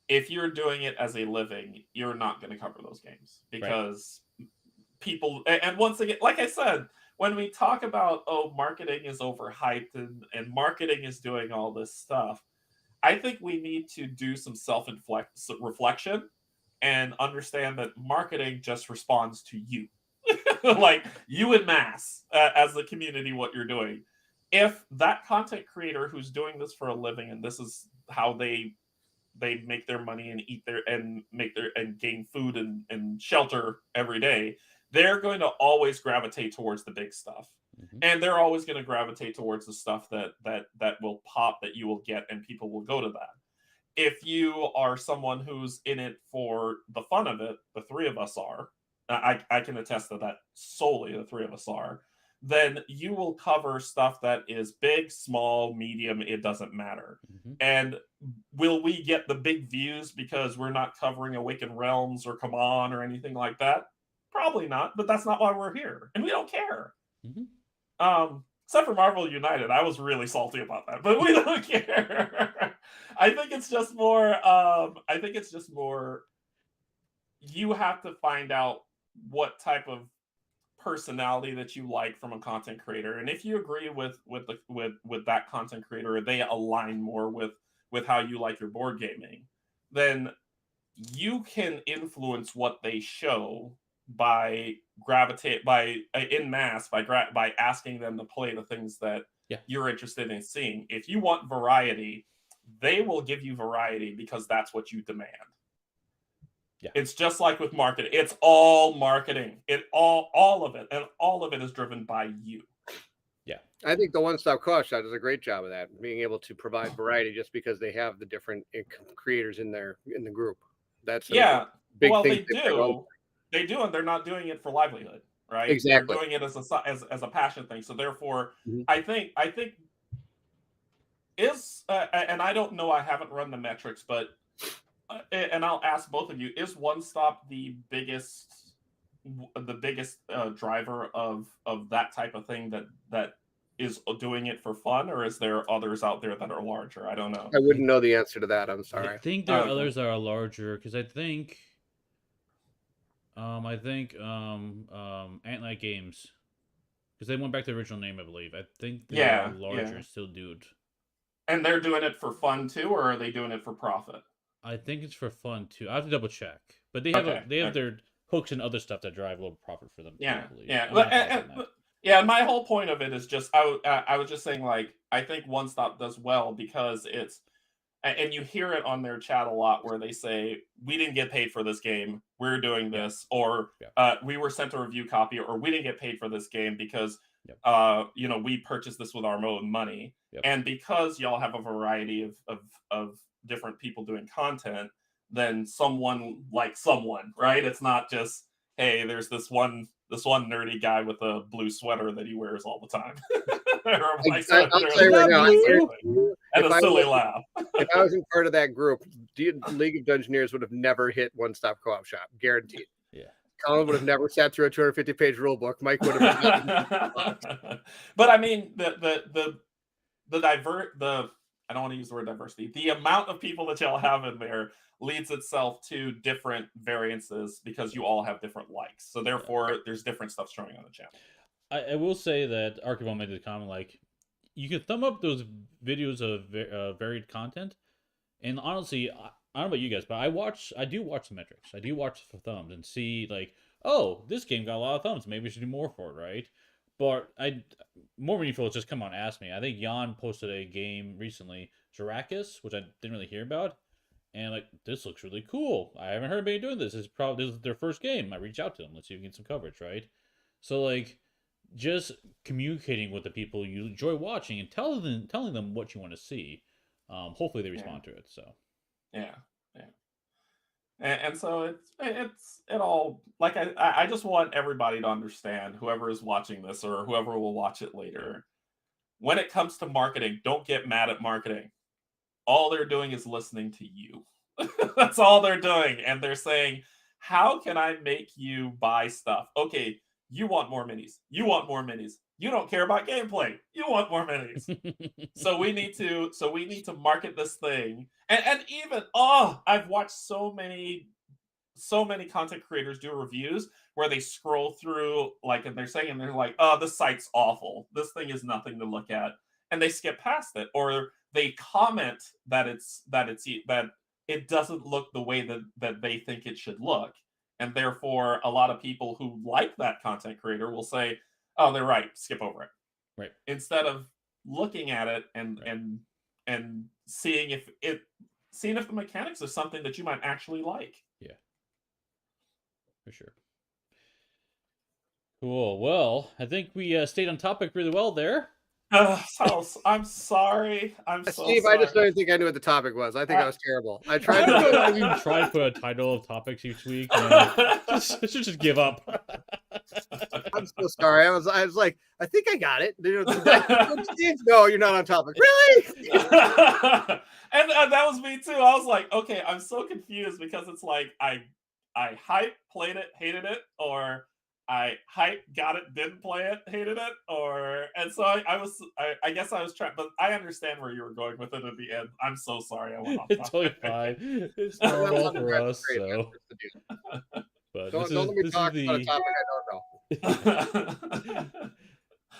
if you're doing it as a living, you're not going to cover those games because people, and once again, like I said, when we talk about marketing is overhyped and marketing is doing all this stuff, I think we need to do some reflection and understand that marketing just responds to you. Like you in mass as the community, what you're doing. If that content creator who's doing this for a living and this is how they make their money and eat and gain food and shelter every day, they're going to always gravitate towards the big stuff. Mm-hmm. And they're always going to gravitate towards the stuff that will pop, that you will get, and people will go to that. If you are someone who's in it for the fun of it, the three of us are, I can attest to that solely, the three of us are, then you will cover stuff that is big, small, medium, it doesn't matter. Mm-hmm. And will we get the big views because we're not covering Awakened Realms or Come On or anything like that? Probably not, but that's not why we're here. And we don't care. Mm-hmm. Except for Marvel United. I was really salty about that, but we don't care. I think it's just more, you have to find out what type of personality that you like from a content creator, and if you agree with that content creator, they align more with how you like your board gaming, then you can influence what they show by asking them to play the things that you're interested in seeing. If you want variety, they will give you variety because that's what you demand. Yeah. It's just like with marketing. It's all marketing. All of it, and all of it is driven by you. Yeah. I think the One Stop Co Shop does a great job of that, being able to provide variety just because they have the different creators in the group. That's Yeah. big Well, thing they they bring home. do. They do, and they're not doing it for livelihood, right? They're Exactly. doing it as a passion thing. So therefore, Mhm. I think is and I don't know. I haven't run the metrics, but and I'll ask both of you: is One Stop the biggest driver of that type of thing that is doing it for fun, or is there others out there that are larger? I don't know. I wouldn't know the answer to that. I'm I sorry. think there are others that are larger because Ant Games, because they went back to the original name, I believe. I think they are Yeah, yeah. larger still, dude. And they're doing it for fun too, or are they doing it for profit? I think it's for fun too. I have to double check, but they Okay. have their hooks and other stuff that drive a little profit for them too. I Yeah, believe. yeah, I'm not positive on that. yeah. And my whole point of it is just I was just saying, like, I think One Stop does well because and you hear it on their chat a lot where they say, we didn't get paid for this game, we're doing Yeah. this, or Yeah. we were sent a review copy, or we didn't get paid for this game because Yep. we purchased this with our own money. Yep. And because y'all have a variety of different people doing content, then someone like someone, right? It's not just, hey, there's this one nerdy guy with a blue sweater that he wears all the time. Or I'll tell you right now, and a silly laugh. If I wasn't part of that group, League of Dungeoneers would have never hit One Stop Co-op Shop, guaranteed. Yeah. Colin would have never sat through a 250-page rule book. Mike would have. But I mean, I don't want to use the word diversity. The amount of people that y'all have in there leads itself to different variances because you all have different likes. So therefore, there's different stuff showing on the channel. I will say that Archibald made the comment, like, you can thumb up those videos of varied content, and honestly, I don't know about you guys, but I do watch the metrics. I do watch for thumbs and see, like, oh, this game got a lot of thumbs. Maybe we should do more for it, right? But more meaningful is just come on, ask me. I think Jan posted a game recently, Jirakus, which I didn't really hear about, and like, this looks really cool. I haven't heard anybody doing this. This is their first game. I reach out to them. Let's see if we can get some coverage, right? So like, just communicating with the people you enjoy watching and telling them what you want to see. Hopefully they respond to it. So yeah. And so it all, like, I just want everybody to understand, whoever is watching this or whoever will watch it later, when it comes to marketing, don't get mad at marketing. All they're doing is listening to you. That's all they're doing, and they're saying, how can I make you buy stuff? Okay, you want more minis. You want more minis. You don't care about gameplay. You want more minis. So we need to market this thing. And even I've watched so many content creators do reviews where they scroll through, like, and they're like, oh, this site's awful. This thing is nothing to look at. And they skip past it, or they comment that it doesn't look the way that they think it should look. And therefore, a lot of people who like that content creator will say, oh, they're right, skip over it. Right. Instead of looking at it and seeing if the mechanics is something that you might actually like. Yeah. For sure. Cool. Well, I think we stayed on topic really well there. I'm sorry. I'm so Steve, sorry. I just don't think I knew what the topic was. I think I was terrible. I tried to put a title of topics each week. Just give up. I'm so sorry. I was like, I think I got it. No, you're not on topic. Really? And that was me too. I was like, okay, I'm so confused because it's like I hype, played it, hated it, or I hype, got it, didn't play it, hated it, and so I guess I was trying, but I understand where you were going with it at the end. I'm so sorry I went off topic. It's totally fine. It's normal for us, so. But don't let me talk about a topic I don't know.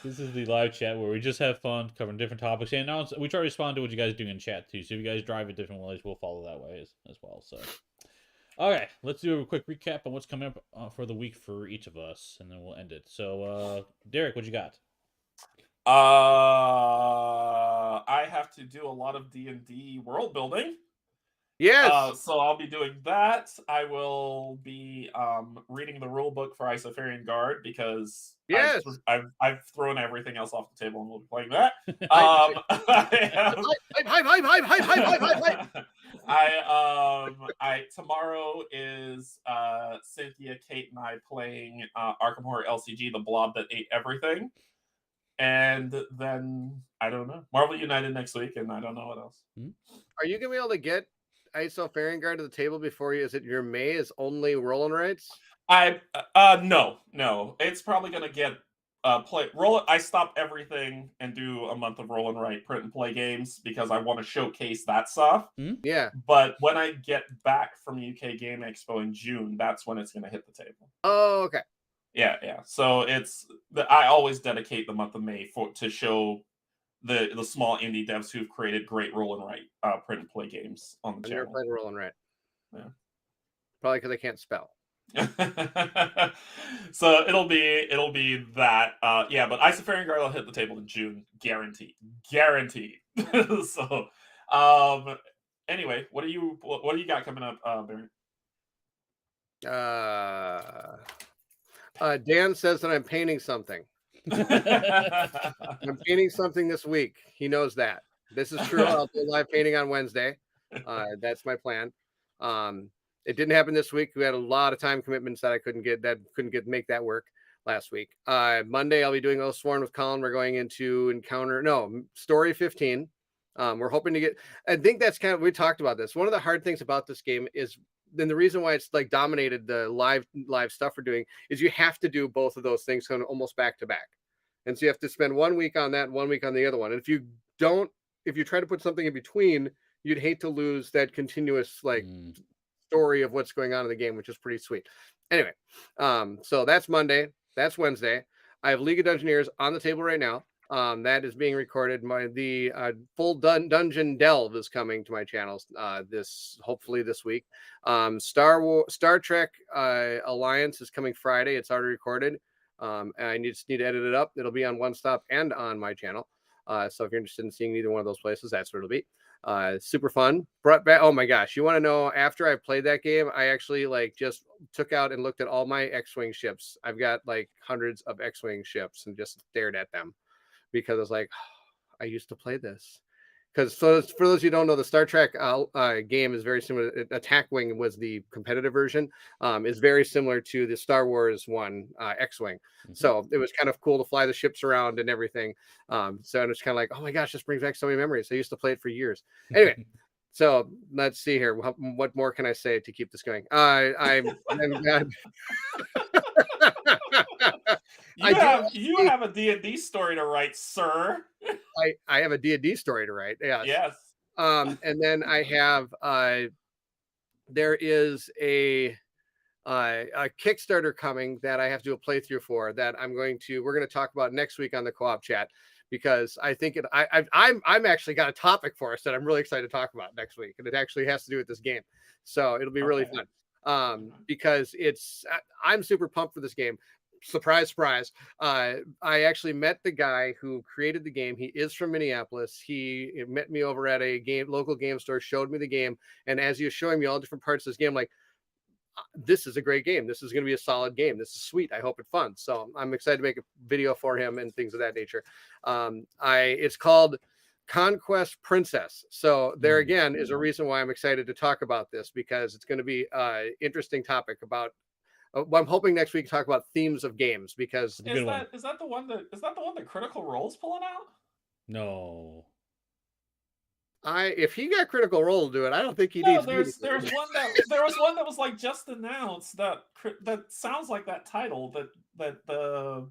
This is the live chat where we just have fun covering different topics, and we try to respond to what you guys do in chat too. So if you guys drive it different ways, we'll follow that way as well. So, okay, let's do a quick recap on what's coming up for the week for each of us, and then we'll end it. So, Derek, what you got? I have to do a lot of D&D world building, Yes. So I'll be doing that. I will be reading the rule book for Isofarian Guard because Yes. I've thrown everything else off the table and we'll be playing that. I tomorrow is Cynthia, Kate, and I playing Arkham Horror LCG, the blob that ate everything. And then I don't know. Marvel United next week, and I don't know what else. Are you gonna be able to get ISO Fairing Guard to the table before you? Is it your May is only rolling rights? No. It's probably gonna get I stop everything and do a month of roll and write print and play games because I want to showcase that stuff. Yeah. But when I get back from UK Game Expo in June, that's when it's gonna hit the table. Oh, okay. Yeah. So I always dedicate the month of May to show the small indie devs who've created great roll and write print and play games on the I've never channel. played roll and write. Yeah. Probably because I can't spell. So it'll be that. But Isofarian Guard will hit the table in June, guaranteed. So, anyway, what do you got coming up, Bairnt? Dan says that I'm painting something. I'm painting something this week. He knows that. This is true. I'll do live painting on Wednesday. That's my plan. It didn't happen this week. We had a lot of time commitments that I couldn't make that work last week. Monday I'll be doing Oathsworn with Colin. We're going into story 15. We're hoping to get. I think that's kind of, we talked about this. One of the hard things about this game is, then the reason why it's like dominated the live stuff we're doing is you have to do both of those things kind of almost back to back, and so you have to spend 1 week on that, 1 week on the other one. And if you try to put something in between, you'd hate to lose that continuous story of what's going on in the game, which is pretty sweet. Anyway, so that's Monday. That's Wednesday. I have League of Dungeoneers on the table right now. That is being recorded. The full dungeon delve is coming to my channels hopefully this week. Star Trek Alliance is coming Friday. It's already recorded. I just need to edit it up. It'll be on One Stop and on my channel. So if you're interested in seeing either one of those places, that's where it'll be. Super fun. Brought back. Oh my gosh, you want to know? After I played that game, I actually just took out and looked at all my X-wing ships. I've got hundreds of X-wing ships and just stared at them, because I was like, oh, I used to play this. Because for those who don't know, the Star Trek game is very similar. Attack Wing was the competitive version. Is very similar to the Star Wars one, X-Wing. Mm-hmm. So it was kind of cool to fly the ships around and everything. So it's kind of like, oh my gosh, this brings back so many memories. I used to play it for years. Anyway, so let's see here. What more can I say to keep this going? I'm You have a D&D story to write, sir. I have a D&D story to write. Yes. And then I have there is a Kickstarter coming that I have to do a playthrough for, that we're going to talk about next week on the co-op chat, because I think I'm actually got a topic for us that I'm really excited to talk about next week, and it actually has to do with this game. So it'll be really fun. Because I'm super pumped for this game. Surprise. I actually met the guy who created the game. He is from Minneapolis. He met me over at a local game store, showed me the game. And as he was showing me all different parts of this game, like, this is a great game. This is going to be a solid game. This is sweet. I hope it's fun. So I'm excited to make a video for him and things of that nature. It's called Conquest Princess. So there again is a reason why I'm excited to talk about this, because it's going to be an interesting topic about. I'm hoping next week to talk about themes of games, because is that the one that Critical Role's pulling out? No. If he got Critical Role to do it, I don't think he needs. There was one that was just announced that sounds like that title that the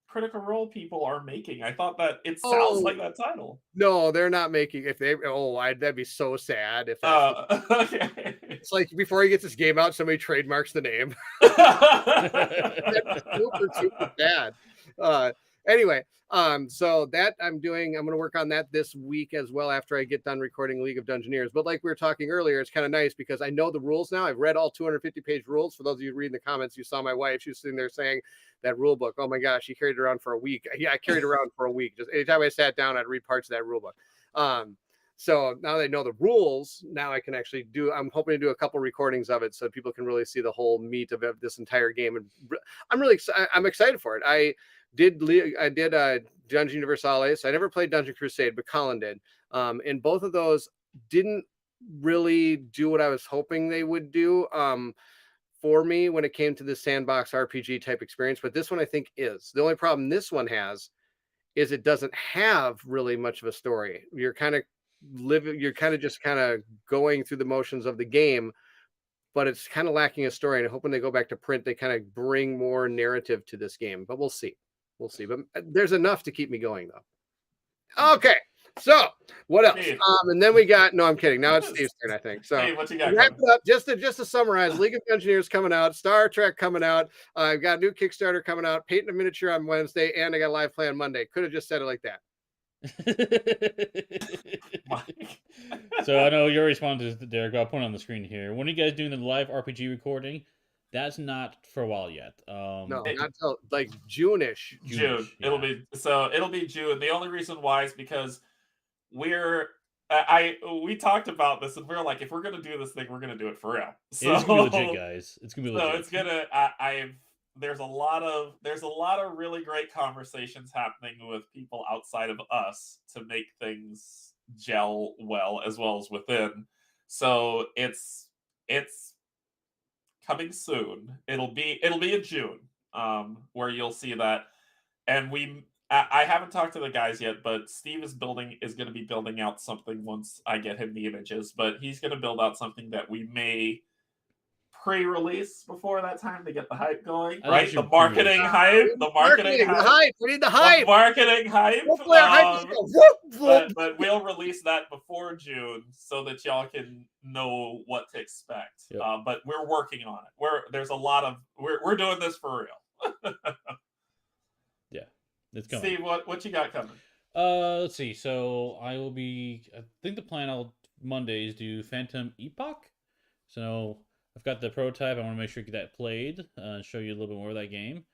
Critical Role people are making. I thought that it sounds like that title. No, they're not making. That'd be so sad if. Okay. It's like before he gets his game out, somebody trademarks the name. That's super bad. Anyway, so that I'm going to work on that this week as well, after I get done recording League of Dungeoneers. But like we were talking earlier, it's kind of nice because I know the rules now. I've read all 250-page rules. For those of you reading the comments, you saw my wife. She was sitting there saying that rule book. Oh my gosh, she carried it around for a week. Yeah, I carried it around for a week. Just anytime I sat down, I'd read parts of that rule book. So now they know the rules. Now I can actually do. I'm hoping to do a couple recordings of it so people can really see the whole meat of this entire game. And I'm really I'm excited for it. I did Dungeon Universalis. I never played Dungeon Crusade, but Colin did. And both of those didn't really do what I was hoping they would do. For me when it came to the sandbox RPG type experience, but this one I think is. The only problem this one has is it doesn't have really much of a story. You're kind of just kind of going through the motions of the game, but it's kind of lacking a story. And hoping they go back to print, they kind of bring more narrative to this game, but we'll see. But there's enough to keep me going though. Okay. So what else? And then we got, no, I'm kidding. Now it's Steve's turn, I think. So what you got wrap it up, just to summarize, League of Engineers coming out, Star Trek coming out. I've got a new Kickstarter coming out, painting a miniature on Wednesday, and I got a live play on Monday. Could have just said it like that. So I know your response is, Derek, I'll put it on the screen here. When are you guys doing the live RPG recording? That's not for a while yet. No, not until like June-ish. June. Yeah. It'll be June. The only reason why is because we talked about this and we're like, if we're gonna do this thing, we're gonna do it for real. So it's gonna be legit, guys. It's gonna be legit. So it's gonna. There's a lot of really great conversations happening with people outside of us to make things gel well as within. So it's coming soon. It'll be in June, where you'll see that. And I haven't talked to the guys yet, but Steve is going to be building out something once I get him the images. But he's going to build out something that we may pre-release before that time to get the hype going, right? The marketing hype. The marketing hype. We need the hype. The marketing hype. But we'll release that before June so that y'all can know what to expect. Yep. But we're working on it. We're doing this for real. Yeah, it's coming. Steve, what you got coming? Let's see. So I think the plan Mondays do Phantom Epoch. So I've got the prototype. I want to make sure you get that played and show you a little bit more of that game.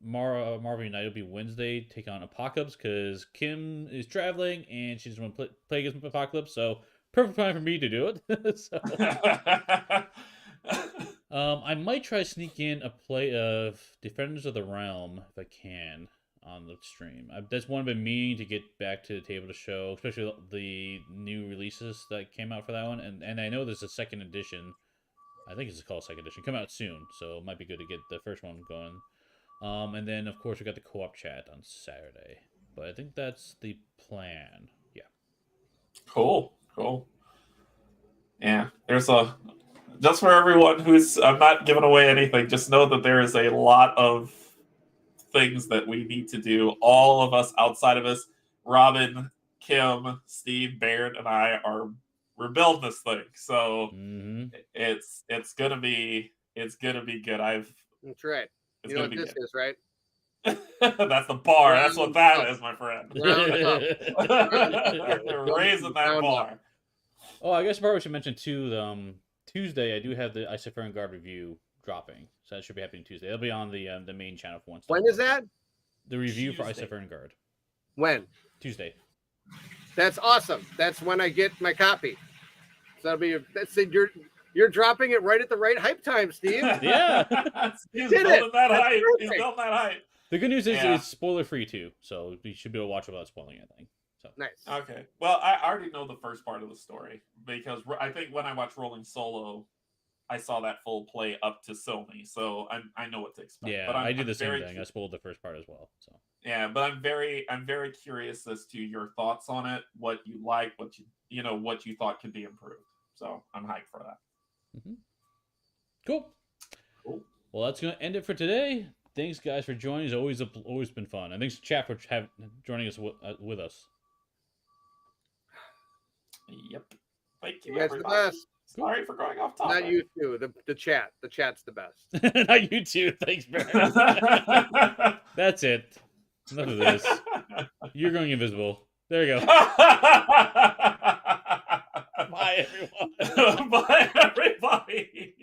Marvel United will be Wednesday. Take on Apocalypse because Kim is traveling and she doesn't want to play against Apocalypse. So perfect time for me to do it. So, I might try to sneak in a play of Defenders of the Realm if I can on the stream. That's one I've been meaning to get back to the table to show, especially the new releases that came out for that one. And I know there's a second edition. I think it's called second edition. Come out soon, so it might be good to get the first one going. And then of course we got the co-op chat on Saturday. But I think that's the plan. Yeah. Cool. Yeah, just for everyone I'm not giving away anything. Just know that there is a lot of things that we need to do. All of us outside of us, Robin, Kim, Steve, Bairnt, and we're building this thing. So it's gonna be good. That's right. You know what this is, right? That's the bar. That's what that is, my friend. Raising that bar. Oh, I guess I probably should mention too. Tuesday I do have the Isoferran Guard review dropping, so that should be happening Tuesday. It'll be on the main channel for once. When is that? The review for Isoferran Guard. When? Tuesday. That's awesome. That's when I get my copy. So you're dropping it right at the right hype time, Steve. Yeah. He's building that hype. He's building that hype. The good news is it's spoiler free too, so you should be able to watch without spoiling anything. So nice. Okay. Well, I already know the first part of the story because I think when I watched Rolling Solo, I saw that full play up to Sylvie, so I know what to expect. Yeah, but I did the same thing. I spoiled the first part as well. So yeah, but I'm very curious as to your thoughts on it, what you like, what you thought could be improved. So I'm hyped for that. Mm-hmm. Cool. Well, that's gonna end it for today. Thanks, guys, for joining. It's always been fun. And thanks to chat for joining us with us. Yep. Thank you, guys. The best. Sorry for going off topic. Not you two. The chat. The chat's the best. Not you two. Thanks, Barry. That's it. Enough of this. You're going invisible. There you go. Bye, everyone. Bye, everybody.